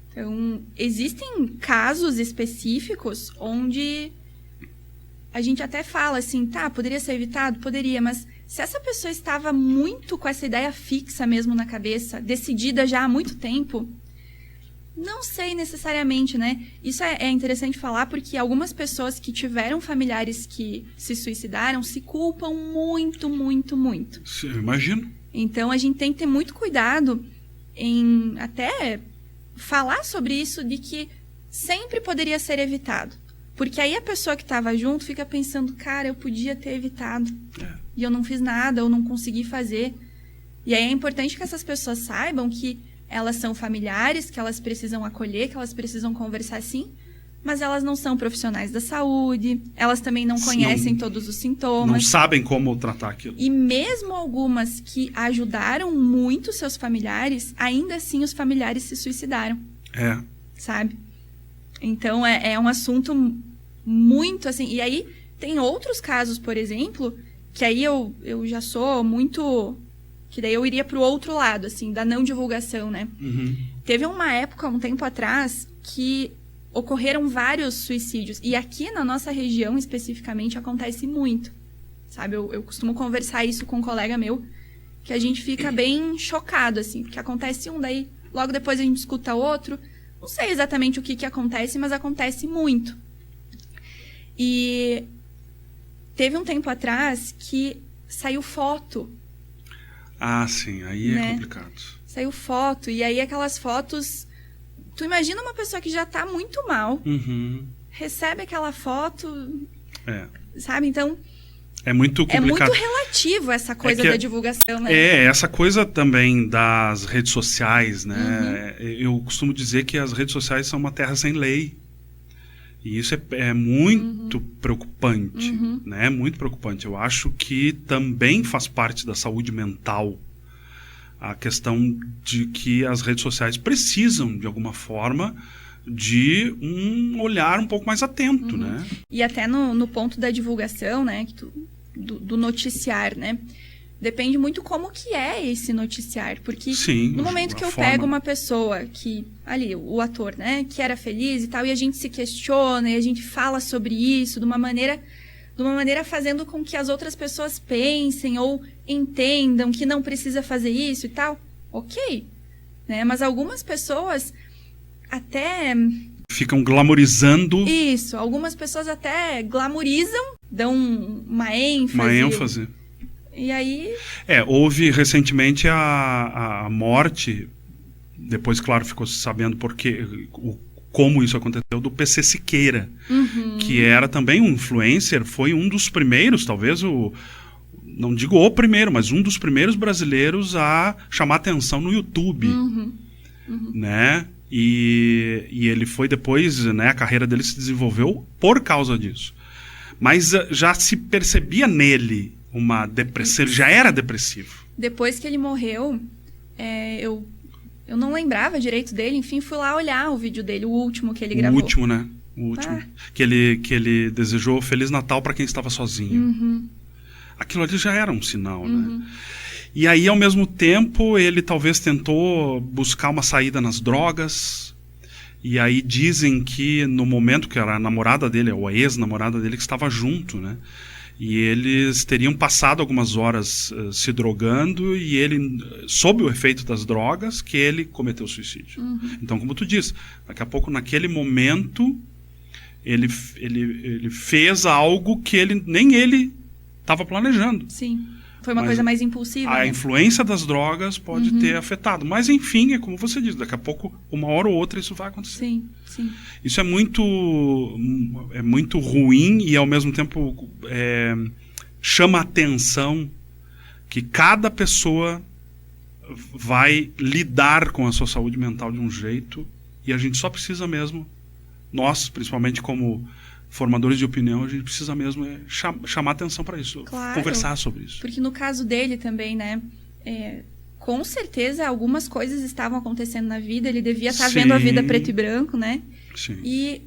Então, existem casos específicos onde a gente até fala assim, tá, poderia ser evitado? Poderia, mas se essa pessoa estava muito com essa ideia fixa mesmo na cabeça, decidida já há muito tempo, não sei necessariamente, né? Isso é interessante falar porque algumas pessoas que tiveram familiares que se suicidaram se culpam muito, muito, muito. Eu imagino. Então, a gente tem que ter muito cuidado em até falar sobre isso, de que sempre poderia ser evitado. Porque aí a pessoa que estava junto fica pensando, cara, eu podia ter evitado. E eu não fiz nada, eu não consegui fazer. E aí é importante que essas pessoas saibam que elas são familiares, que elas precisam acolher, que elas precisam conversar sim, mas elas não são profissionais da saúde, elas também não conhecem todos os sintomas. Não sabem como tratar aquilo. E mesmo algumas que ajudaram muito seus familiares, ainda assim os familiares se suicidaram. Sabe? Então é um assunto muito assim. E aí tem outros casos, por exemplo, que aí eu já sou muito... Que daí eu iria pro outro lado, assim, da não divulgação, né? Uhum. Teve uma época, um tempo atrás, que ocorreram vários suicídios. E aqui na nossa região, especificamente, acontece muito. Sabe? Eu costumo conversar isso com um colega meu, que a gente fica bem chocado, assim. Porque acontece um, daí logo depois a gente escuta outro. Não sei exatamente o que acontece, mas acontece muito. E teve um tempo atrás que saiu foto. Ah, sim. Aí é complicado. Saiu foto. E aí aquelas fotos... Tu imagina uma pessoa que já tá muito mal. Uhum. Recebe aquela foto... Sabe? Então... É muito complicado. É muito relativo essa coisa da divulgação, né? Essa coisa também das redes sociais, né? Uhum. Eu costumo dizer que as redes sociais são uma terra sem lei. E isso é muito preocupante, né? Muito preocupante. Eu acho que também faz parte da saúde mental a questão de que as redes sociais precisam, de alguma forma, de um olhar um pouco mais atento, né? E até no ponto da divulgação, né? Do noticiar, né? Depende muito como que é esse noticiar. Porque no momento que eu pego uma pessoa que... Ali, o ator, né? Que era feliz e tal. E a gente se questiona e a gente fala sobre isso de uma maneira fazendo com que as outras pessoas pensem ou entendam que não precisa fazer isso e tal. Ok. Né? Mas algumas pessoas até... ficam glamorizando. Isso. Algumas pessoas até glamorizam, dão uma ênfase. Uma ênfase. E aí... houve recentemente a morte, depois, claro, ficou sabendo como isso aconteceu, do PC Siqueira, que era também um influencer, foi um dos primeiros, talvez não digo o primeiro, mas um dos primeiros brasileiros a chamar atenção no YouTube, né? E ele foi depois, né, a carreira dele se desenvolveu por causa disso. Mas já se percebia nele uma depressão, ele já era depressivo. Depois que ele morreu, eu não lembrava direito dele, enfim, fui lá olhar o vídeo dele, o último que ele gravou. O último, né? O último. Que ele desejou Feliz Natal para quem estava sozinho. Aquilo ali já era um sinal, né? E aí, ao mesmo tempo, ele talvez tentou buscar uma saída nas drogas. E aí dizem que no momento que era a namorada dele, ou a ex-namorada dele, que estava junto, né? E eles teriam passado algumas horas se drogando e ele, sob o efeito das drogas, que ele cometeu suicídio. Então, como tu disse, daqui a pouco, naquele momento, ele fez algo que nem ele estava planejando. Sim. Foi uma coisa mais impulsiva. A influência das drogas pode ter afetado. Mas, enfim, é como você diz, daqui a pouco, uma hora ou outra, isso vai acontecer. Sim, sim. Isso é muito ruim e, ao mesmo tempo, chama a atenção que cada pessoa vai lidar com a sua saúde mental de um jeito e a gente só precisa mesmo, nós, principalmente como formadores de opinião, a gente precisa mesmo chamar atenção para isso, conversar sobre isso. Porque no caso dele também, né, Com certeza, algumas coisas estavam acontecendo na vida, ele devia estar Sim. vendo a vida preto e branco, né? Sim. E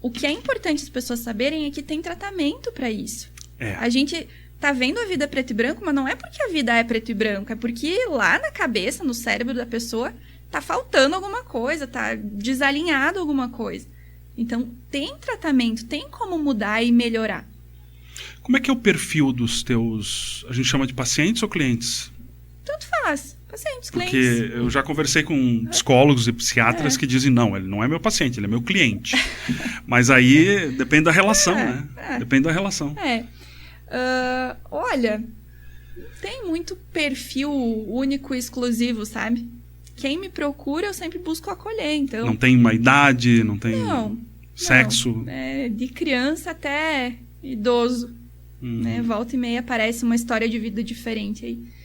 o que é importante as pessoas saberem é que tem tratamento para isso. É. A gente tá vendo a vida preto e branco, mas não é porque a vida é preto e branco, é porque lá na cabeça, no cérebro da pessoa, tá faltando alguma coisa, tá desalinhado alguma coisa. Então, tem tratamento, tem como mudar e melhorar. Como é que é o perfil dos teus... A gente chama de pacientes ou clientes? Tanto faz. Pacientes, Porque clientes. eu já conversei com psicólogos e psiquiatras que dizem, não, ele não é meu paciente, ele é meu cliente. Mas aí depende da relação, né? Depende da relação. Olha, não tem muito perfil único e exclusivo, sabe? Quem me procura, eu sempre busco acolher, então... Não tem uma idade, não tem sexo? Não. De criança até idoso. Né? Volta e meia aparece uma história de vida diferente aí.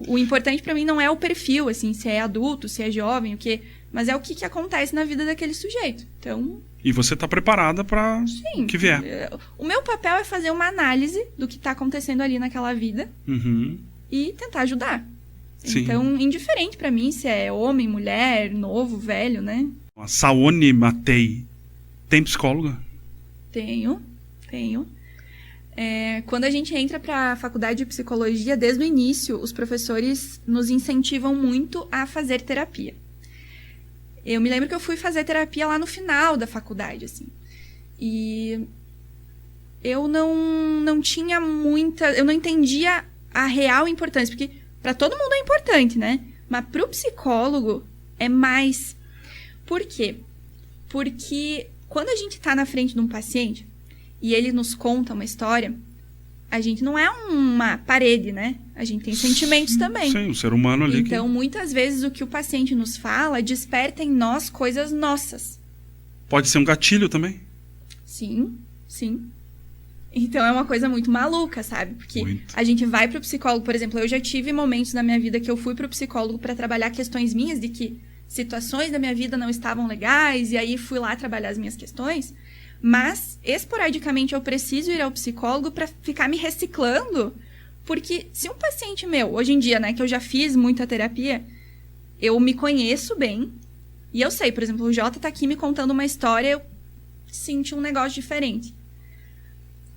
O importante pra mim não é o perfil, assim, se é adulto, se é jovem, o quê, mas é o que acontece na vida daquele sujeito. Então... E você tá preparada para o que vier. O meu papel é fazer uma análise do que tá acontecendo ali naquela vida e tentar ajudar. Sim. Então, indiferente pra mim se é homem, mulher, novo, velho, né? A Saone Matei tem psicóloga? Tenho. Quando a gente entra para a faculdade de psicologia, desde o início, os professores nos incentivam muito a fazer terapia. Eu me lembro que eu fui fazer terapia lá no final da faculdade, assim. E eu não tinha muita... Eu não entendia a real importância, porque para todo mundo é importante, né? Mas para o psicólogo é mais. Por quê? Porque quando a gente está na frente de um paciente e ele nos conta uma história, a gente não é uma parede, né? A gente tem sentimentos também. Sim, o ser humano ali. Então, muitas vezes, o que o paciente nos fala desperta em nós coisas nossas. Pode ser um gatilho também. Sim. Então, é uma coisa muito maluca, sabe? Porque a gente vai pro psicólogo, por exemplo, eu já tive momentos na minha vida que eu fui pro psicólogo para trabalhar questões minhas, de que situações da minha vida não estavam legais, e aí fui lá trabalhar as minhas questões. Mas, esporadicamente, eu preciso ir ao psicólogo para ficar me reciclando. Porque se um paciente meu, hoje em dia, né, que eu já fiz muita terapia, eu me conheço bem. E eu sei, por exemplo, o Jota tá aqui me contando uma história, eu senti um negócio diferente.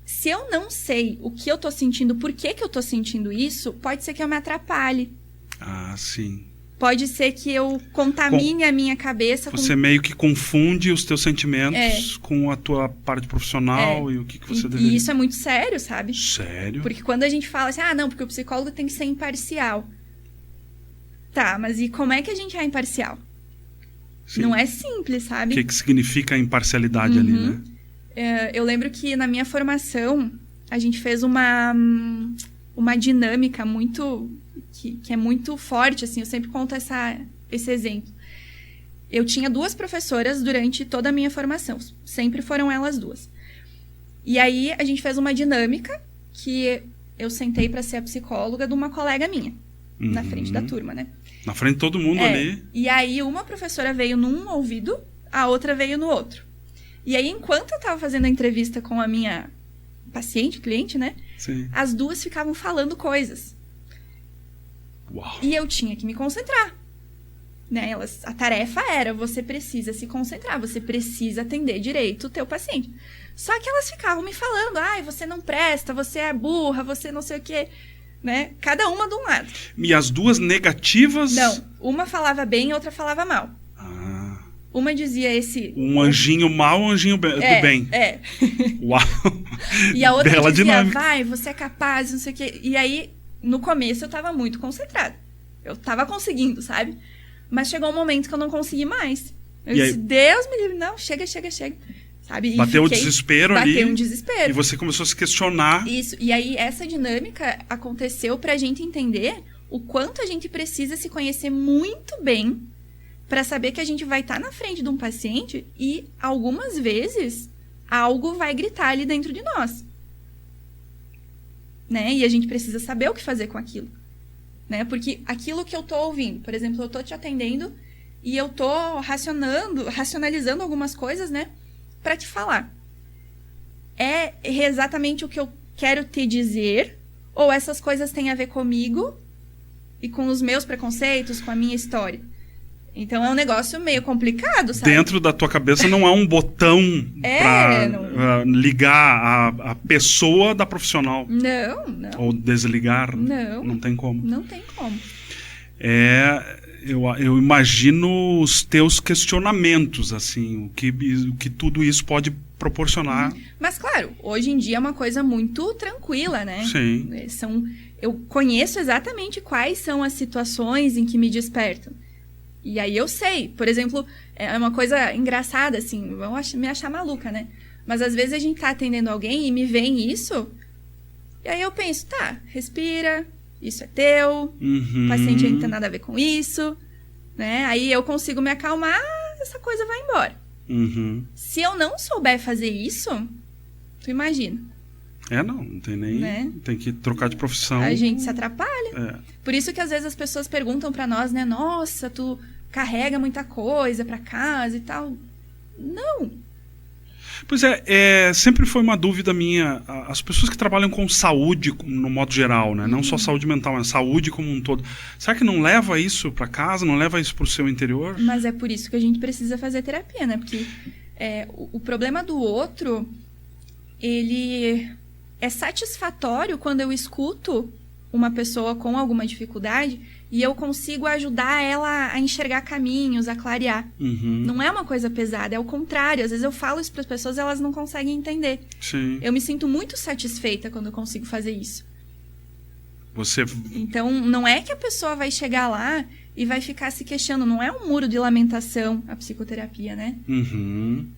Se eu não sei o que eu tô sentindo, por que eu tô sentindo isso, pode ser que eu me atrapalhe. Ah, sim. Pode ser que eu contamine a minha cabeça. Você meio que confunde os teus sentimentos com a tua parte profissional e o que você deveria... E isso é muito sério, sabe? Sério? Porque quando a gente fala assim, não, porque o psicólogo tem que ser imparcial. Tá, mas e como é que a gente é imparcial? Sim. Não é simples, sabe? O que significa a imparcialidade ali, né? Eu lembro que na minha formação, a gente fez uma dinâmica muito... Que é muito forte, assim, eu sempre conto esse exemplo. Eu tinha 2 professoras durante toda a minha formação, sempre foram elas 2. E aí, a gente fez uma dinâmica que eu sentei para ser a psicóloga de uma colega minha, na frente da turma, né? Na frente de todo mundo ali. E aí, uma professora veio num ouvido, a outra veio no outro. E aí, enquanto eu tava fazendo a entrevista com a minha paciente, cliente, né? Sim. As 2 ficavam falando coisas. Uau. E eu tinha que me concentrar. Né? A tarefa era, você precisa se concentrar, você precisa atender direito o teu paciente. Só que elas ficavam me falando, você não presta, você é burra, você não sei o quê. Né? Cada uma de um lado. E as 2 negativas? Não, uma falava bem e outra falava mal. Uma dizia um anjinho mau, um anjinho do bem. Uau. E a outra Bela dizia, dinâmica. vai, você é capaz, não sei o quê. E aí, no começo, eu tava muito concentrada. Eu tava conseguindo, sabe? Mas chegou um momento que eu não consegui mais. Eu disse, Deus me livre, não, chega. Sabe? Bateu o desespero ali. Bateu um desespero. E você começou a se questionar. Isso. E aí, essa dinâmica aconteceu pra gente entender o quanto a gente precisa se conhecer muito bem pra saber que a gente vai estar na frente de um paciente e, algumas vezes, algo vai gritar ali dentro de nós. Né? E a gente precisa saber o que fazer com aquilo. Né? Porque aquilo que eu tô ouvindo, por exemplo, eu tô te atendendo e eu tô racionalizando algumas coisas, né? Pra te falar. É exatamente o que eu quero te dizer? Ou essas coisas têm a ver comigo e com os meus preconceitos, com a minha história. Então é um negócio meio complicado, sabe? Dentro da tua cabeça não há um botão pra ligar a pessoa da profissional. Não. Ou desligar. Não tem como. Não tem como. Eu imagino os teus questionamentos, assim, o que tudo isso pode proporcionar. Mas, claro, hoje em dia é uma coisa muito tranquila, né? Sim. Eu conheço exatamente quais são as situações em que me despertam. E aí eu sei. Por exemplo, é uma coisa engraçada, assim, vão me achar maluca, né? Mas às vezes a gente tá atendendo alguém e me vem isso, e aí eu penso, tá, respira, isso é teu, o paciente não tem nada a ver com isso, né? Aí eu consigo me acalmar, essa coisa vai embora. Se eu não souber fazer isso, tu imagina. Não tem nem... Né? Tem que trocar de profissão. A gente se atrapalha. Por isso que às vezes as pessoas perguntam pra nós, né? Nossa, tu carrega muita coisa pra casa e tal. Não. Pois sempre foi uma dúvida minha. As pessoas que trabalham com saúde, no modo geral, né? Não só saúde mental, mas saúde como um todo. Será que não leva isso pra casa? Não leva isso pro seu interior? Mas é por isso que a gente precisa fazer terapia, né? Porque o problema do outro, ele é satisfatório quando eu escuto uma pessoa com alguma dificuldade e eu consigo ajudar ela a enxergar caminhos, a clarear. Não é uma coisa pesada, é o contrário. Às vezes eu falo isso para as pessoas e elas não conseguem entender. Sim. Eu me sinto muito satisfeita quando eu consigo fazer isso. Você... Então, não é que a pessoa vai chegar lá e vai ficar se queixando. Não é um muro de lamentação a psicoterapia, né?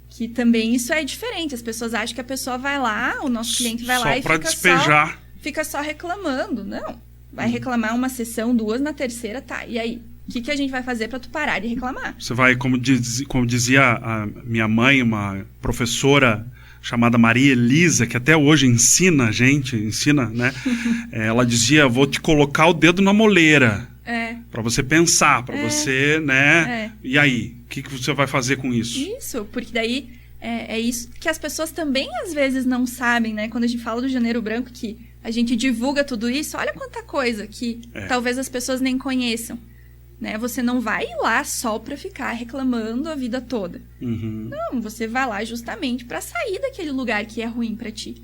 Que também isso é diferente. As pessoas acham que a pessoa vai lá, o nosso cliente vai lá e fica só reclamando. Não. Vai reclamar uma sessão, 2, na terceira, tá. E aí, o que a gente vai fazer pra tu parar de reclamar? Você vai, como dizia a minha mãe, uma professora chamada Maria Elisa, que até hoje ensina, né? Ela dizia, vou te colocar o dedo na moleira. Pra você pensar, pra você, né? E aí, o que você vai fazer com isso? Isso, porque daí é isso que as pessoas também às vezes não sabem, né? Quando a gente fala do Janeiro Branco, que a gente divulga tudo isso, olha quanta coisa que talvez as pessoas nem conheçam, né? Você não vai ir lá só pra ficar reclamando a vida toda. Não, você vai lá justamente pra sair daquele lugar que é ruim pra ti.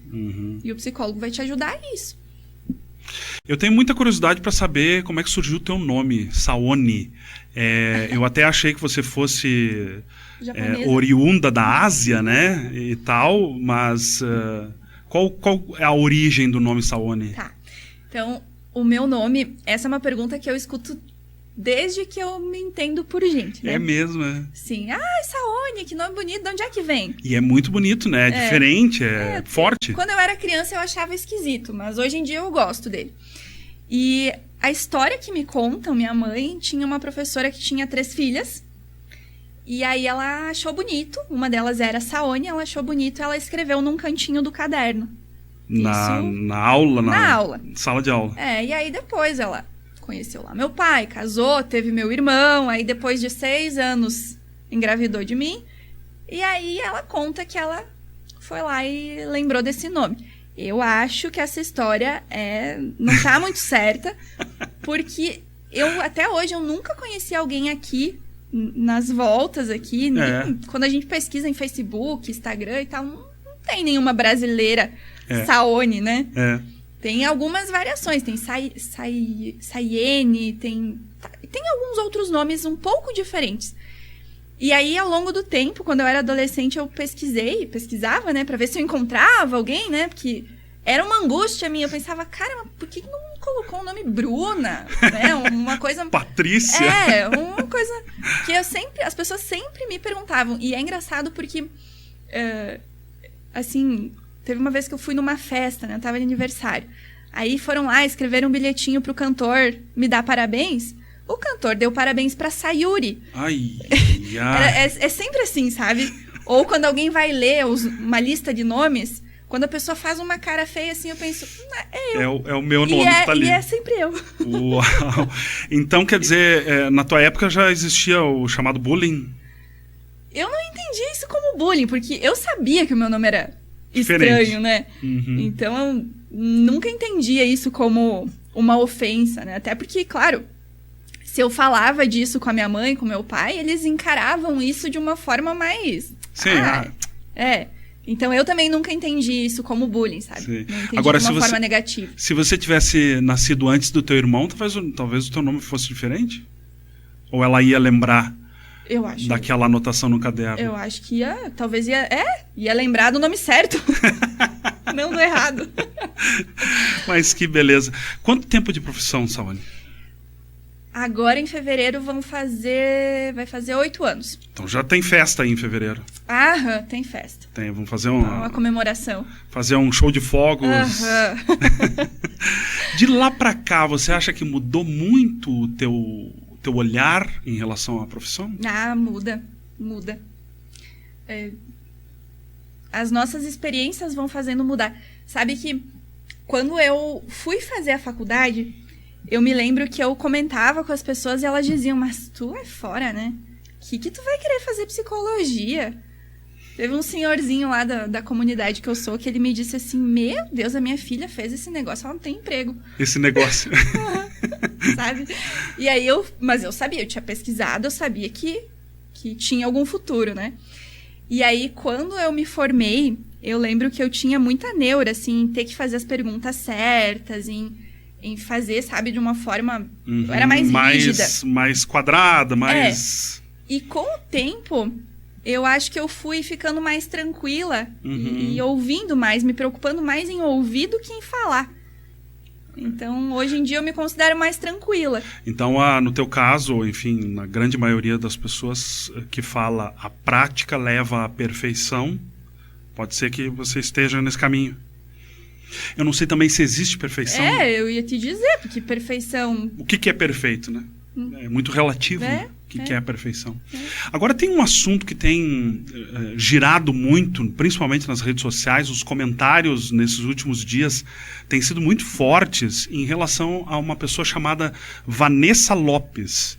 E o psicólogo vai te ajudar a isso. Eu tenho muita curiosidade para saber como é que surgiu o teu nome, Saone. Eu até achei que você fosse oriunda da Ásia, né? E tal, mas qual é a origem do nome Saone? Tá. Então, o meu nome, essa é uma pergunta que eu escuto desde que eu me entendo por gente, né? É mesmo, Sim. Saone, que nome bonito, de onde é que vem? E é muito bonito, né? É diferente, forte. Quando eu era criança eu achava esquisito, mas hoje em dia eu gosto dele. E a história que me contam, minha mãe tinha uma professora que tinha 3 filhas, e aí ela achou bonito, uma delas era Saone, ela achou bonito, ela escreveu num cantinho do caderno. Na aula? Na aula. Sala de aula. E aí depois ela conheceu lá meu pai, casou, teve meu irmão, aí depois de 6 anos engravidou de mim, e aí ela conta que ela foi lá e lembrou desse nome. Eu acho que essa história não tá muito certa, porque até hoje eu nunca conheci alguém aqui, nas voltas aqui, quando a gente pesquisa em Facebook, Instagram e tal, não tem nenhuma brasileira Saone, né? Tem algumas variações, tem Sayene, tem alguns outros nomes um pouco diferentes. E aí, ao longo do tempo, quando eu era adolescente, eu pesquisava, né, pra ver se eu encontrava alguém, né, porque era uma angústia minha. Eu pensava, cara, mas por que não colocou o nome Bruna, né, uma coisa... Patrícia. Uma coisa que as pessoas sempre me perguntavam. E é engraçado porque, assim, teve uma vez que eu fui numa festa, né, eu tava de aniversário. Aí foram lá, escreveram um bilhetinho pro cantor me dar parabéns. O cantor deu parabéns pra Sayuri. É sempre assim, sabe? Ou quando alguém vai ler uma lista de nomes, quando a pessoa faz uma cara feia assim, eu penso, é eu. É o meu nome que tá ali. E é sempre eu. Uau! Então, quer dizer, na tua época já existia o chamado bullying? Eu não entendi isso como bullying, porque eu sabia que o meu nome era diferente, estranho, né? Então, eu nunca entendia isso como uma ofensa, né? Até porque, claro, se eu falava disso com a minha mãe, com meu pai, eles encaravam isso de uma forma mais... Sim, Então, eu também nunca entendi isso como bullying, sabe? Sim. Não entendi Agora, de uma forma negativa. Se você tivesse nascido antes do teu irmão, talvez o teu nome fosse diferente? Ou ela ia lembrar Eu acho. daquela anotação no caderno? Eu acho que ia... Talvez ia lembrar do nome certo. Não do errado. Mas que beleza. Quanto tempo de profissão, Saone? Agora, em fevereiro, vai fazer 8 anos. Então já tem festa aí em fevereiro. Tem festa. Vamos fazer uma comemoração. Fazer um show de fogos. De lá pra cá, você acha que mudou muito o teu olhar em relação à profissão? Muda. As nossas experiências vão fazendo mudar. Sabe que quando eu fui fazer a faculdade, eu me lembro que eu comentava com as pessoas e elas diziam, mas tu é fora, né? Que tu vai querer fazer psicologia? Teve um senhorzinho lá da comunidade que eu sou, que ele me disse assim, meu Deus, a minha filha fez esse negócio, ela não tem emprego. Esse negócio. Sabe? E aí mas eu sabia, eu tinha pesquisado, eu sabia que tinha algum futuro, né? E aí, quando eu me formei, eu lembro que eu tinha muita neura, assim, em ter que fazer as perguntas certas, em fazer, sabe, de uma forma... Eu era mais rígida. Mais quadrada, mais... E com o tempo, eu acho que eu fui ficando mais tranquila e ouvindo mais, me preocupando mais em ouvir do que em falar. Então, hoje em dia, eu me considero mais tranquila. Então, no teu caso, enfim, na grande maioria das pessoas que fala a prática leva à perfeição, pode ser que você esteja nesse caminho. Eu não sei também se existe perfeição. Eu ia te dizer, porque perfeição... O que é perfeito, né? É muito relativo, né? O que é a perfeição. Agora, tem um assunto que tem girado muito, principalmente nas redes sociais, os comentários nesses últimos dias têm sido muito fortes em relação a uma pessoa chamada Vanessa Lopes.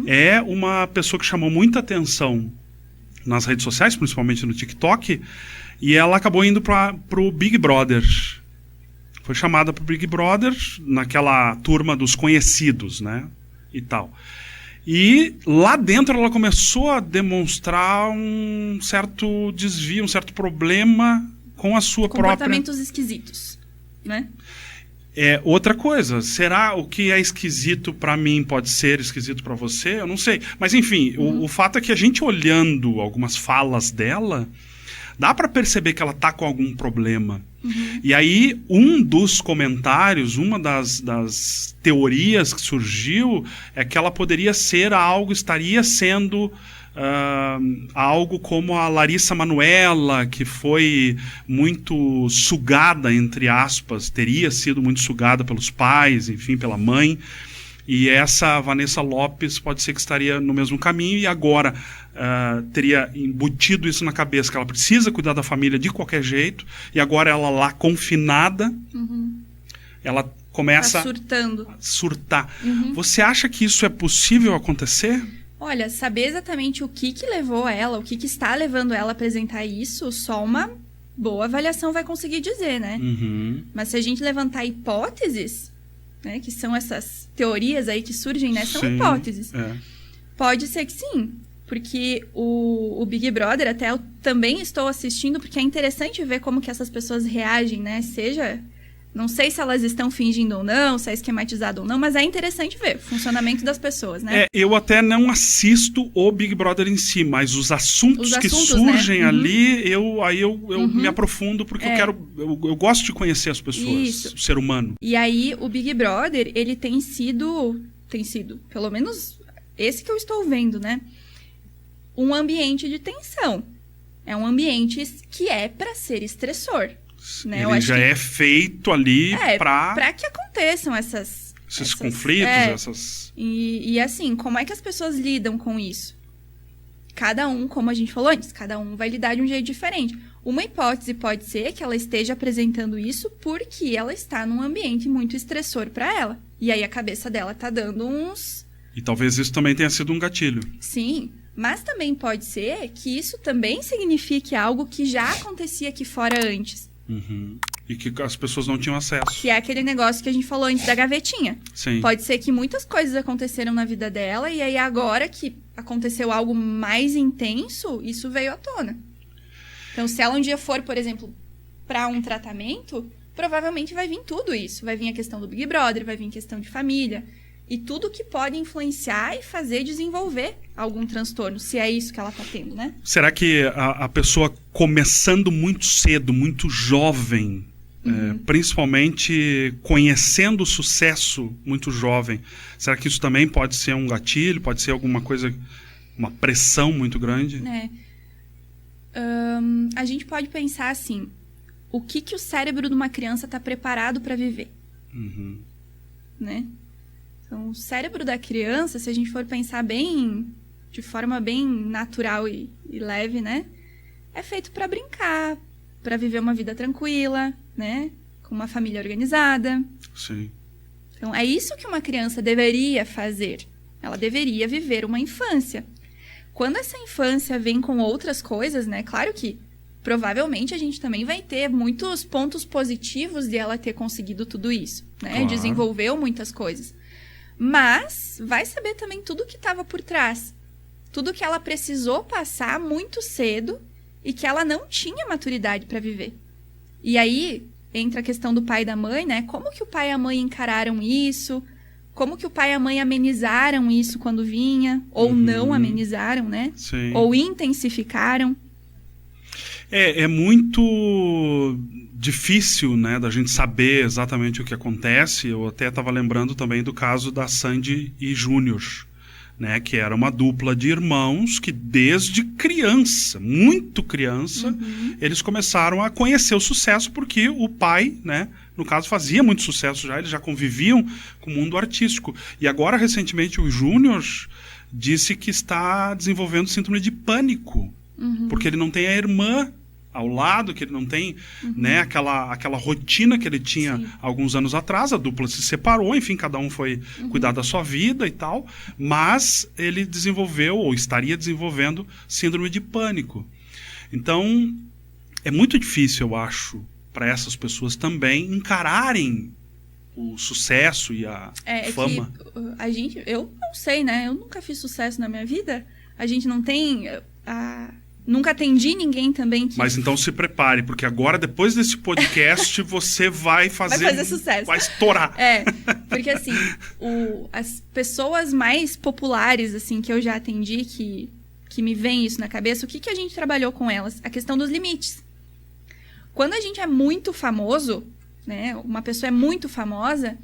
É uma pessoa que chamou muita atenção nas redes sociais, principalmente no TikTok, e ela acabou indo para o Big Brother. Foi chamada para o Big Brother naquela turma dos conhecidos, né? E tal. E lá dentro ela começou a demonstrar um certo desvio, um certo problema com a sua própria... Comportamentos esquisitos, né? Outra coisa, será o que é esquisito para mim pode ser esquisito para você? Eu não sei. Mas enfim, o fato é que a gente olhando algumas falas dela, dá para perceber que ela tá com algum problema. E aí, um dos comentários, uma das teorias que surgiu é que ela poderia ser estaria sendo algo como a Larissa Manoela, que foi muito sugada, entre aspas, teria sido muito sugada pelos pais, enfim, pela mãe. E essa Vanessa Lopes pode ser que estaria no mesmo caminho e agora teria embutido isso na cabeça, que ela precisa cuidar da família de qualquer jeito, e agora ela lá confinada, ela começa a surtar. Você acha que isso é possível acontecer? Olha, saber exatamente o que levou ela, o que está levando ela a apresentar isso, só uma boa avaliação vai conseguir dizer, né? Mas se a gente levantar hipóteses, né, que são essas teorias aí que surgem, né? São hipóteses. Pode ser que sim, porque o Big Brother, até eu também estou assistindo, porque é interessante ver como que essas pessoas reagem, né? Não sei se elas estão fingindo ou não, se é esquematizado ou não, mas é interessante ver o funcionamento das pessoas, né? Eu até não assisto o Big Brother em si, mas os assuntos que surgem, né? Ali, eu me aprofundo, porque eu gosto de conhecer as pessoas, o ser humano. E aí, o Big Brother, ele tem sido, pelo menos esse que eu estou vendo, né? Um ambiente de tensão. É um ambiente que é para ser estressor. Né? Ele já é feito ali para que aconteçam esses conflitos, E assim, como é que as pessoas lidam com isso? Cada um, como a gente falou antes, cada um vai lidar de um jeito diferente. Uma hipótese pode ser que ela esteja apresentando isso porque ela está num ambiente muito estressor para ela. E aí a cabeça dela tá dando uns... E talvez isso também tenha sido um gatilho. Sim, mas também pode ser que isso também signifique algo que já acontecia aqui fora antes. E que as pessoas não tinham acesso. Que é aquele negócio que a gente falou antes da gavetinha. Sim. Pode ser que muitas coisas aconteceram na vida dela e aí agora que aconteceu algo mais intenso, isso veio à tona. Então, se ela um dia for, por exemplo, para um tratamento, provavelmente vai vir tudo isso. Vai vir a questão do Big Brother, vai vir a questão de família. E tudo que pode influenciar e fazer desenvolver algum transtorno, se é isso que ela tá tendo, né? Será que a pessoa começando muito cedo, muito jovem, principalmente conhecendo o sucesso muito jovem, será que isso também pode ser um gatilho? Pode ser alguma coisa, uma pressão muito grande? A gente pode pensar assim, o que o cérebro de uma criança está preparado para viver? Né? Então, o cérebro da criança, se a gente for pensar de forma bem natural e leve, né? É feito para brincar, para viver uma vida tranquila, né? Com uma família organizada. Sim. Então, é isso que uma criança deveria fazer. Ela deveria viver uma infância. Quando essa infância vem com outras coisas, né? Claro que provavelmente a gente também vai ter muitos pontos positivos de ela ter conseguido tudo isso, né? Claro. Desenvolveu muitas coisas. Mas vai saber também tudo que estava por trás. Tudo que ela precisou passar muito cedo e que ela não tinha maturidade para viver. E aí entra a questão do pai e da mãe, né? Como que o pai e a mãe encararam isso? Como que o pai e a mãe amenizaram isso quando vinha? Ou não amenizaram, né? Sim. Ou intensificaram? É muito difícil, né, da gente saber exatamente o que acontece. Eu até estava lembrando também do caso da Sandy e Júnior, né, que era uma dupla de irmãos que desde criança, muito criança, eles começaram a conhecer o sucesso porque o pai, né, no caso fazia muito sucesso já, eles já conviviam com o mundo artístico. E agora, recentemente, o Júnior disse que está desenvolvendo síndrome de pânico, porque ele não tem a irmã ao lado, que ele não tem, né, aquela rotina que ele tinha alguns anos atrás. A dupla se separou, enfim, cada um foi cuidar da sua vida e tal, mas ele desenvolveu, ou estaria desenvolvendo, síndrome de pânico. Então, é muito difícil, eu acho, para essas pessoas também encararem o sucesso e a fama. É que eu não sei, né, eu nunca fiz sucesso na minha vida, a gente não tem... Nunca atendi ninguém também que... Mas então se prepare, porque agora, depois desse podcast, você vai fazer sucesso. Vai estourar. Porque assim, as pessoas mais populares assim que eu já atendi, que me vem isso na cabeça, o que a gente trabalhou com elas? A questão dos limites. Quando a gente é muito famoso, né, uma pessoa é muito famosa,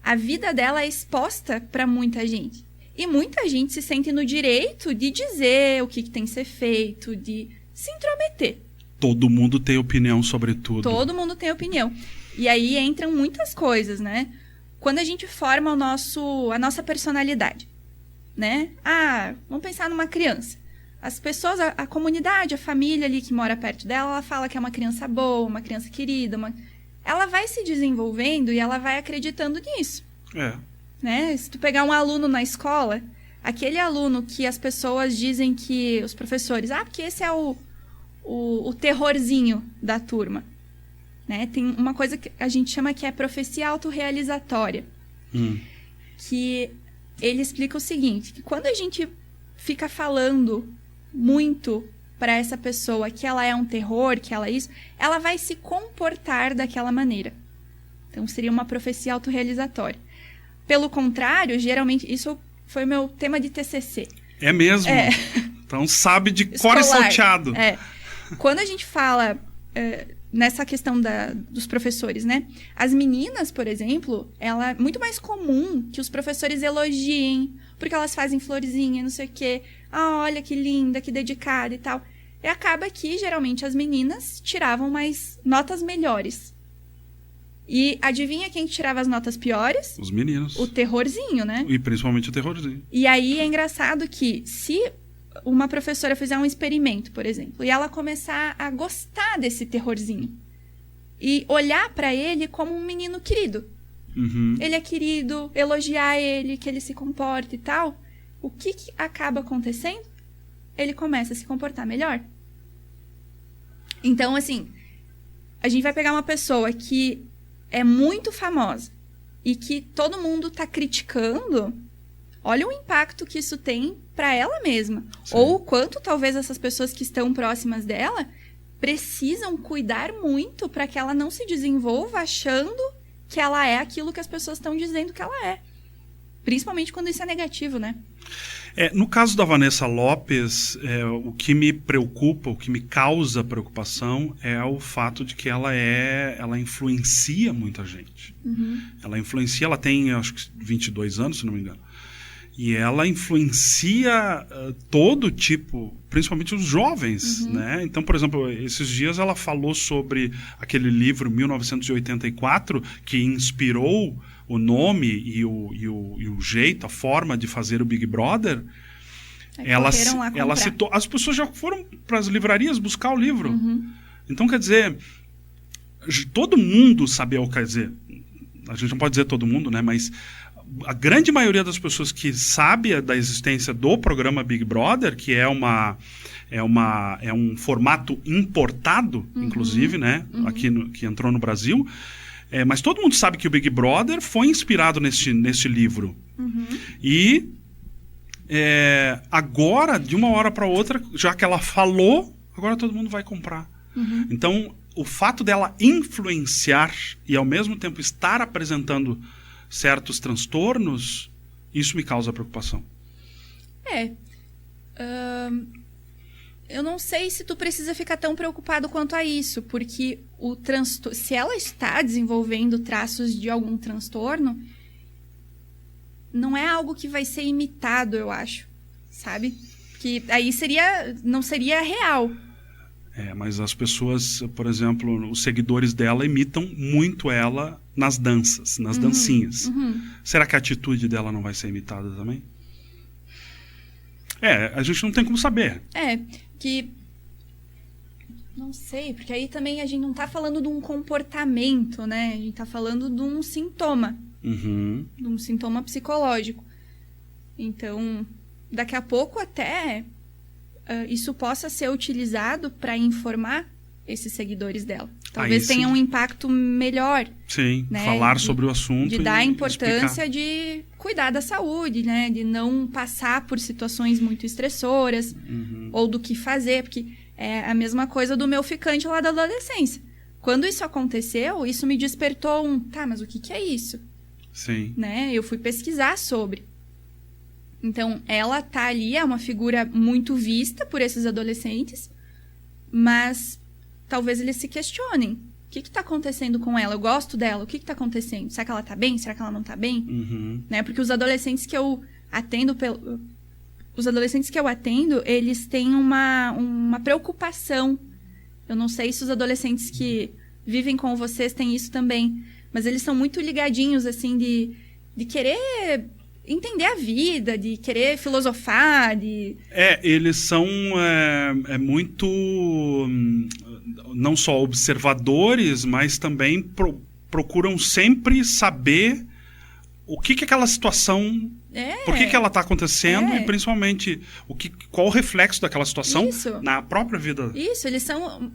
a vida dela é exposta para muita gente. E muita gente se sente no direito de dizer o que tem que ser feito, de se intrometer. Todo mundo tem opinião sobre tudo. Todo mundo tem opinião. E aí entram muitas coisas, né? Quando a gente forma a nossa personalidade, né? Vamos pensar numa criança. As pessoas, a comunidade, a família ali que mora perto dela, ela fala que é uma criança boa, uma criança querida. Ela vai se desenvolvendo e ela vai acreditando nisso. Né? Se tu pegar um aluno na escola, aquele aluno que as pessoas dizem que, os professores, porque esse é o terrorzinho da turma. Né? Tem uma coisa que a gente chama que é profecia autorrealizatória. Que ele explica o seguinte, que quando a gente fica falando muito para essa pessoa que ela é um terror, que ela é isso, ela vai se comportar daquela maneira. Então seria uma profecia autorrealizatória. Pelo contrário, geralmente, isso foi o meu tema de TCC. É mesmo? Então sabe de cor e salteado. Quando a gente fala nessa questão dos professores, né? As meninas, por exemplo, é muito mais comum que os professores elogiem, porque elas fazem florzinha, não sei o quê. Olha que linda, que dedicada e tal. E acaba que, geralmente, as meninas tiravam mais notas melhores. E adivinha quem tirava as notas piores? Os meninos. O terrorzinho, né? E principalmente o terrorzinho. E aí é engraçado que se uma professora fizer um experimento, por exemplo, e ela começar a gostar desse terrorzinho e olhar pra ele como um menino querido. Ele é querido, elogiar ele, que ele se comporta e tal. O que acaba acontecendo? Ele começa a se comportar melhor. Então, assim... a gente vai pegar uma pessoa que é muito famosa e que todo mundo tá criticando, olha o impacto que isso tem para ela mesma. Sim. Ou o quanto talvez essas pessoas que estão próximas dela precisam cuidar muito para que ela não se desenvolva achando que ela é aquilo que as pessoas estão dizendo que ela é. Principalmente quando isso é negativo, né? No caso da Vanessa Lopes, o que me preocupa, o que me causa preocupação é o fato de que ela influencia muita gente. Uhum. Ela influencia, ela tem acho que 22 anos, se não me engano. E ela influencia todo tipo, principalmente os jovens, né? Então, por exemplo, esses dias ela falou sobre aquele livro 1984 que inspirou o nome e o jeito, a forma de fazer o Big Brother. Ela citou, as pessoas já foram para as livrarias buscar o livro. Uhum. Então, quer dizer, todo mundo sabia, quer dizer, a gente não pode dizer todo mundo, né? Mas a grande maioria das pessoas que sabe da existência do programa Big Brother, que é um formato importado, inclusive, né? Aqui que entrou no Brasil. Mas todo mundo sabe que o Big Brother foi inspirado nesse livro. Uhum. E agora, de uma hora para outra, já que ela falou, agora todo mundo vai comprar. Uhum. Então, o fato dela influenciar e ao mesmo tempo estar apresentando certos transtornos, isso me causa preocupação. Eu não sei se tu precisa ficar tão preocupado quanto a isso, porque se ela está desenvolvendo traços de algum transtorno, não é algo que vai ser imitado, eu acho, sabe? Que aí não seria real. Mas as pessoas, por exemplo, os seguidores dela imitam muito ela nas danças, nas dancinhas. Uhum. Será que a atitude dela não vai ser imitada também? A gente não tem como saber. Que... Não sei, porque aí também a gente não tá falando de um comportamento, né? A gente tá falando de um sintoma. Uhum. De um sintoma psicológico. Então, daqui a pouco até isso possa ser utilizado para informar esses seguidores dela. Talvez tenha um impacto melhor. Sim, né? Falar sobre o assunto. De dar a importância explicar. De cuidar da saúde, né? De não passar por situações muito estressoras. Ou do que fazer, porque é a mesma coisa do meu ficante lá da adolescência. Quando isso aconteceu, isso me despertou mas o que é isso? Sim. Né? Eu fui pesquisar sobre. Então, ela tá ali, é uma figura muito vista por esses adolescentes, mas talvez eles se questionem. O que tá acontecendo com ela? Eu gosto dela, o que tá acontecendo? Será que ela tá bem? Será que ela não tá bem? Né? Porque os adolescentes que eu atendo, eles têm uma preocupação. Eu não sei se os adolescentes que vivem com vocês têm isso também, mas eles são muito ligadinhos, assim, de querer entender a vida, de querer filosofar, eles são muito não só observadores, mas também procuram sempre saber o que aquela situação, por que ela está acontecendo e principalmente qual o reflexo daquela situação na própria vida. Isso, eles são,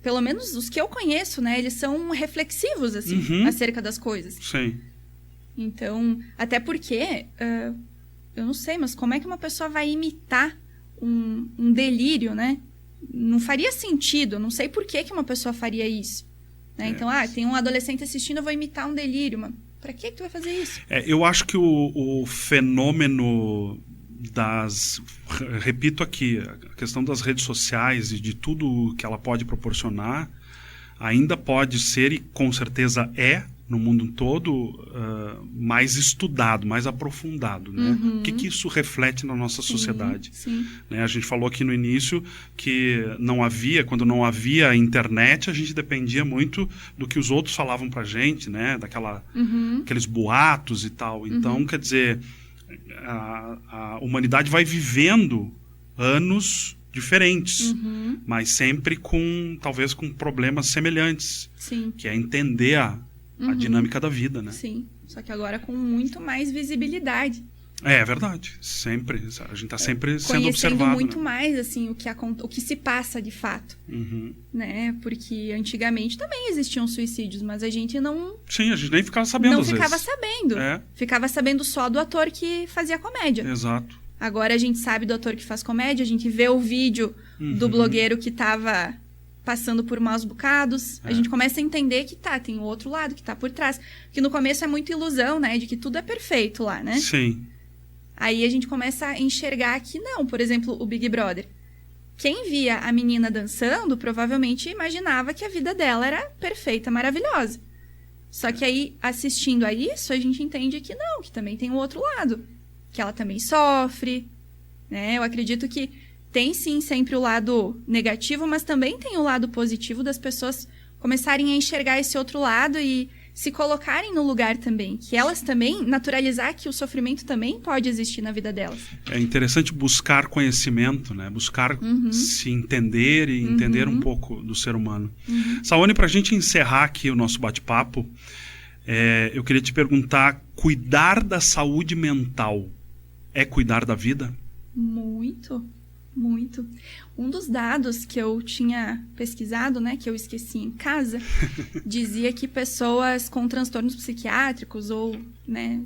pelo menos os que eu conheço, né? Eles são reflexivos, assim, acerca das coisas. Sim. Então, até porque, eu não sei, mas como é que uma pessoa vai imitar um delírio, né? Não faria sentido, eu não sei por que uma pessoa faria isso. Né? Então, tem um adolescente assistindo, eu vou imitar um delírio, mas pra que tu vai fazer isso? Eu acho que o fenômeno repito aqui, a questão das redes sociais e de tudo que ela pode proporcionar, ainda pode ser, e com certeza no mundo todo, mais estudado, mais aprofundado. Né? O que isso reflete na nossa sociedade? Sim. Né? A gente falou aqui no início que quando não havia internet, a gente dependia muito do que os outros falavam pra gente, né? Aqueles boatos e tal. Então, quer dizer, a humanidade vai vivendo anos diferentes, mas sempre talvez com problemas semelhantes. Sim. Que é entender a dinâmica da vida, né? Sim, só que agora com muito mais visibilidade. É verdade. Sempre. A gente está sempre sendo Conhecendo observado. muito né? mais, assim, o que se passa de fato. Uhum. Né? Porque antigamente também existiam suicídios, mas a gente não Sim, a gente nem ficava sabendo às ficava vezes. sabendo. É. Ficava sabendo só do ator que fazia comédia. Exato. Agora a gente sabe do ator que faz comédia, a gente vê o vídeo do blogueiro que tava passando por maus bocados. A gente começa a entender que tem o outro lado que tá por trás. Porque no começo é muita ilusão, né? De que tudo é perfeito lá, né? Sim. Aí a gente começa a enxergar que não. Por exemplo, o Big Brother. Quem via a menina dançando, provavelmente imaginava que a vida dela era perfeita, maravilhosa. Só que aí, assistindo a isso, a gente entende que não, que também tem o outro lado. Que ela também sofre, né? Eu acredito que tem sim sempre o lado negativo, mas também tem o lado positivo das pessoas começarem a enxergar esse outro lado e se colocarem no lugar também. Que elas também, naturalizar que o sofrimento também pode existir na vida delas. É interessante buscar conhecimento, né? Buscar se entender e entender um pouco do ser humano. Saone, para a gente encerrar aqui o nosso bate-papo, eu queria te perguntar, cuidar da saúde mental é cuidar da vida? Muito, muito. Um dos dados que eu tinha pesquisado, né, que eu esqueci em casa, dizia que pessoas com transtornos psiquiátricos ou, né,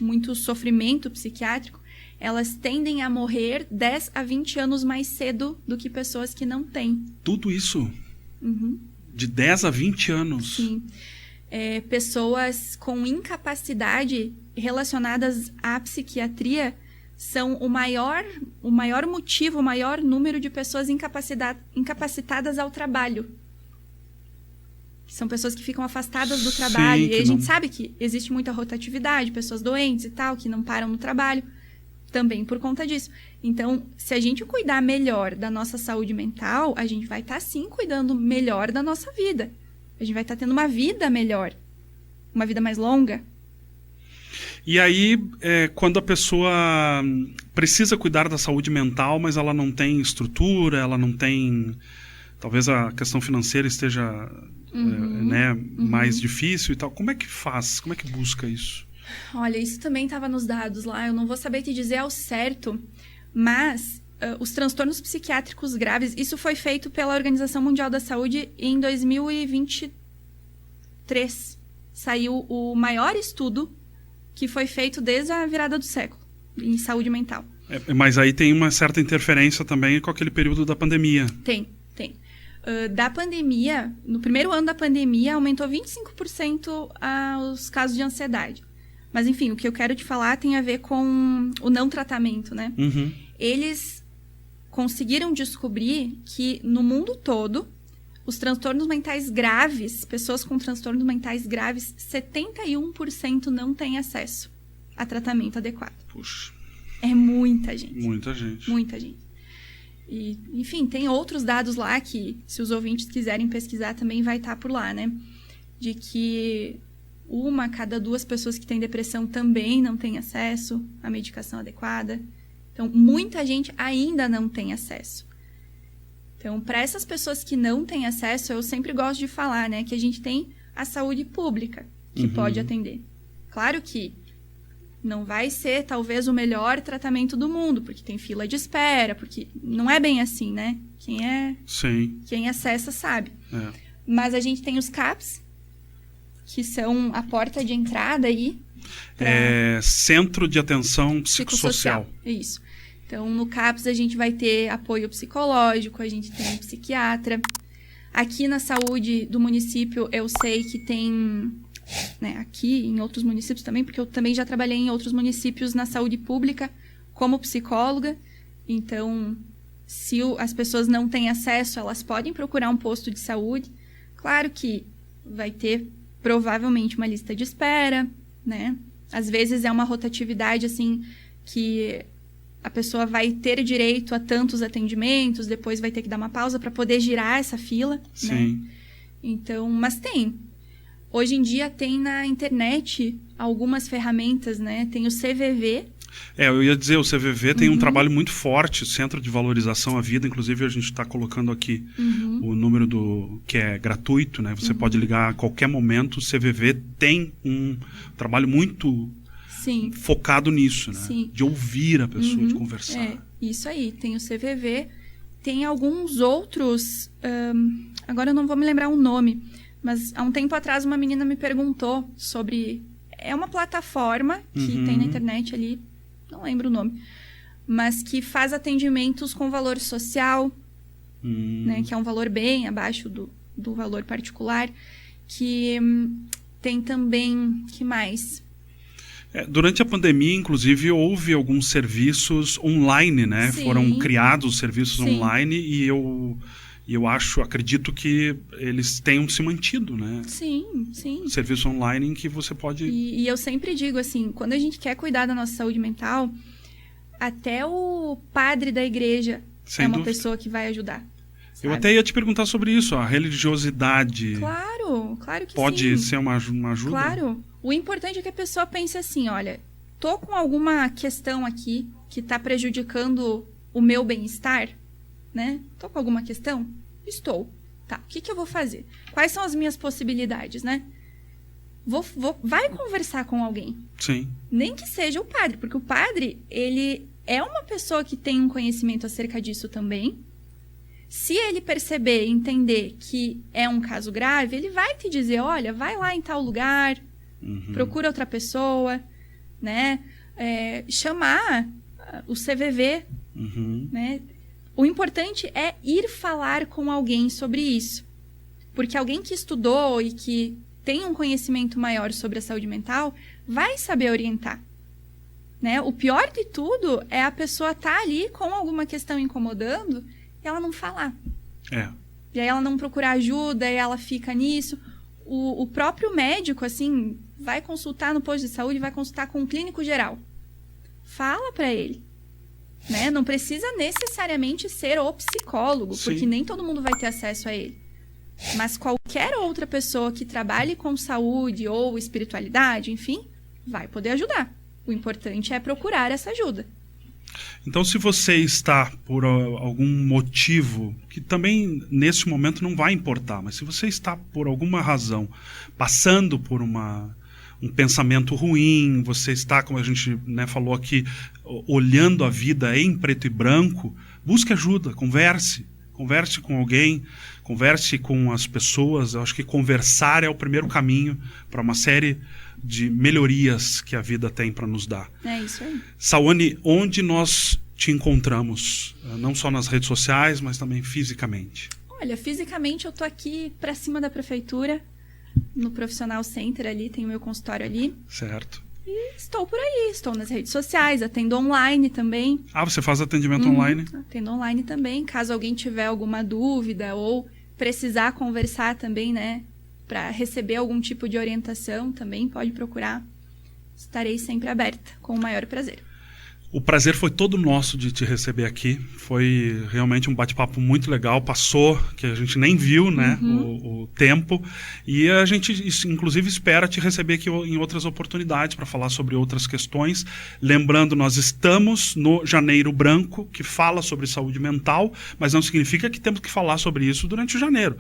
muito sofrimento psiquiátrico, elas tendem a morrer 10 a 20 anos mais cedo do que pessoas que não têm. Tudo isso? De 10 a 20 anos? Sim. Pessoas com incapacidade relacionadas à psiquiatria são o maior motivo, o maior número de pessoas incapacitadas ao trabalho. São pessoas que ficam afastadas do trabalho. Sim, e a gente sabe que existe muita rotatividade, pessoas doentes e tal, que não param no trabalho, também por conta disso. Então, se a gente cuidar melhor da nossa saúde mental, a gente vai estar, sim, cuidando melhor da nossa vida. A gente vai estar tendo uma vida melhor, uma vida mais longa. E aí, quando a pessoa precisa cuidar da saúde mental, mas ela não tem estrutura, ela não tem... Talvez a questão financeira esteja mais difícil e tal. Como é que faz? Como é que busca isso? Olha, isso também estava nos dados lá. Eu não vou saber te dizer ao certo, mas os transtornos psiquiátricos graves... Isso foi feito pela Organização Mundial da Saúde em 2023. Saiu o maior estudo que foi feito desde a virada do século em saúde mental. Mas aí tem uma certa interferência também com aquele período da pandemia. Tem. Da pandemia, no primeiro ano da pandemia, aumentou 25% os casos de ansiedade. Mas, enfim, o que eu quero te falar tem a ver com o não tratamento, né? Eles conseguiram descobrir que no mundo todo, os transtornos mentais graves, pessoas com transtornos mentais graves, 71% não têm acesso a tratamento adequado. Puxa. É muita gente. Muita gente. Muita gente. E, enfim, tem outros dados lá que, se os ouvintes quiserem pesquisar, também vai estar por lá, né? De que 1 a cada 2 pessoas que têm depressão também não têm acesso à medicação adequada. Então, muita gente ainda não tem acesso. Então, para essas pessoas que não têm acesso, eu sempre gosto de falar, né? Que a gente tem a saúde pública que pode atender. Claro que não vai ser, talvez, o melhor tratamento do mundo, porque tem fila de espera, porque não é bem assim, né? Quem acessa sabe. Mas a gente tem os CAPs, que são a porta de entrada aí. Centro de Atenção Psicossocial. Isso. Então, no CAPS, a gente vai ter apoio psicológico, a gente tem psiquiatra. Aqui na saúde do município, eu sei que tem... Né, aqui, em outros municípios também, porque eu também já trabalhei em outros municípios na saúde pública como psicóloga. Então, se as pessoas não têm acesso, elas podem procurar um posto de saúde. Claro que vai ter, provavelmente, uma lista de espera, né? Às vezes é uma rotatividade, assim, que a pessoa vai ter direito a tantos atendimentos, depois vai ter que dar uma pausa para poder girar essa fila. Sim. Né? Então, mas tem. Hoje em dia tem na internet algumas ferramentas, né? Tem o CVV. Eu ia dizer, o CVV tem um trabalho muito forte, Centro de Valorização à Vida. Inclusive, a gente está colocando aqui o número que é gratuito, né? Você pode ligar a qualquer momento. O CVV tem um trabalho muito Sim. focado nisso, né? Sim. De ouvir a pessoa, de conversar. Isso aí. Tem o CVV, tem alguns outros... agora eu não vou me lembrar o nome, mas há um tempo atrás uma menina me perguntou sobre... É uma plataforma que tem na internet ali, não lembro o nome, mas que faz atendimentos com valor social, né, que é um valor bem abaixo do valor particular, que tem também... que mais? Durante a pandemia, inclusive, houve alguns serviços online, né? Sim. Foram criados serviços Sim. online e eu acredito que eles tenham se mantido, né? Sim, sim. Serviço online em que você pode... E eu sempre digo assim, quando a gente quer cuidar da nossa saúde mental, até o padre da igreja Sem é uma dúvida. pessoa que vai ajudar. Eu sabe? até ia te perguntar sobre isso, a religiosidade Claro que pode sim. ser uma ajuda? Claro. O importante é que a pessoa pense assim, olha, tô com alguma questão aqui que tá prejudicando o meu bem-estar, né? Tô com alguma questão? Estou. Tá, o que eu vou fazer? Quais são as minhas possibilidades, né? Vai conversar com alguém. Sim. Nem que seja o padre, porque o padre, ele é uma pessoa que tem um conhecimento acerca disso também. Se ele perceber e entender que é um caso grave, ele vai te dizer, olha, vai lá em tal lugar, procura outra pessoa, né? Chamar o CVV, né? O importante é ir falar com alguém sobre isso. Porque alguém que estudou e que tem um conhecimento maior sobre a saúde mental vai saber orientar. Né? O pior de tudo é a pessoa estar ali com alguma questão incomodando e ela não falar. E aí ela não procurar ajuda e ela fica nisso. O próprio médico, assim, vai consultar no posto de saúde, vai consultar com um clínico geral. Fala pra ele. Né? Não precisa necessariamente ser o psicólogo, Sim. porque nem todo mundo vai ter acesso a ele. Mas qualquer outra pessoa que trabalhe com saúde ou espiritualidade, enfim, vai poder ajudar. O importante é procurar essa ajuda. Então, se você está por algum motivo, que também nesse momento não vai importar, mas se você está por alguma razão passando por um pensamento ruim, você está, como a gente, né, falou aqui, olhando a vida em preto e branco, busque ajuda, converse com alguém, converse com as pessoas. Eu acho que conversar é o primeiro caminho para uma série de melhorias que a vida tem para nos dar. É isso aí. Saone, onde nós te encontramos? Não só nas redes sociais, mas também fisicamente. Olha, fisicamente eu tô aqui para cima da prefeitura, no Profissional Center ali, tem o meu consultório ali. Certo. E estou por aí, estou nas redes sociais, atendo online também. Você faz atendimento online? Atendo online também, caso alguém tiver alguma dúvida ou precisar conversar também, né? Para receber algum tipo de orientação também, pode procurar. Estarei sempre aberta, com o maior prazer. O prazer foi todo nosso de te receber aqui. Foi realmente um bate-papo muito legal. Passou, que a gente nem viu, né, o tempo. E a gente, inclusive, espera te receber aqui em outras oportunidades para falar sobre outras questões. Lembrando, nós estamos no Janeiro Branco, que fala sobre saúde mental, mas não significa que temos que falar sobre isso durante o janeiro.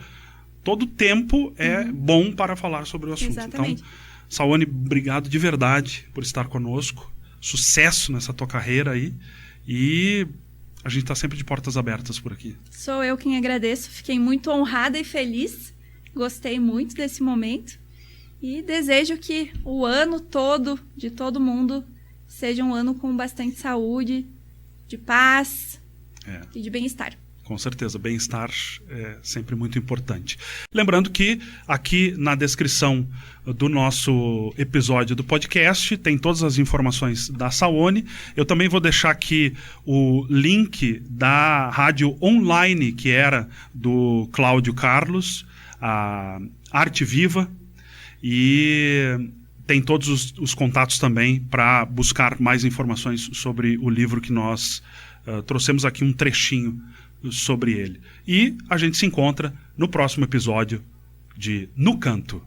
Todo tempo é bom para falar sobre o assunto. Exatamente. Então, Saone, obrigado de verdade por estar conosco. Sucesso nessa tua carreira aí. E a gente está sempre de portas abertas por aqui. Sou eu quem agradeço. Fiquei muito honrada e feliz. Gostei muito desse momento. E desejo que o ano todo, de todo mundo, seja um ano com bastante saúde, de paz e de bem-estar. Com certeza, bem-estar é sempre muito importante. Lembrando que aqui na descrição do nosso episódio do podcast tem todas as informações da Saone. Eu também vou deixar aqui o link da rádio online, que era do Cláudio Carlos, a Arte Viva, e tem todos os contatos também para buscar mais informações sobre o livro que nós trouxemos aqui um trechinho sobre ele. E a gente se encontra no próximo episódio de No Canto.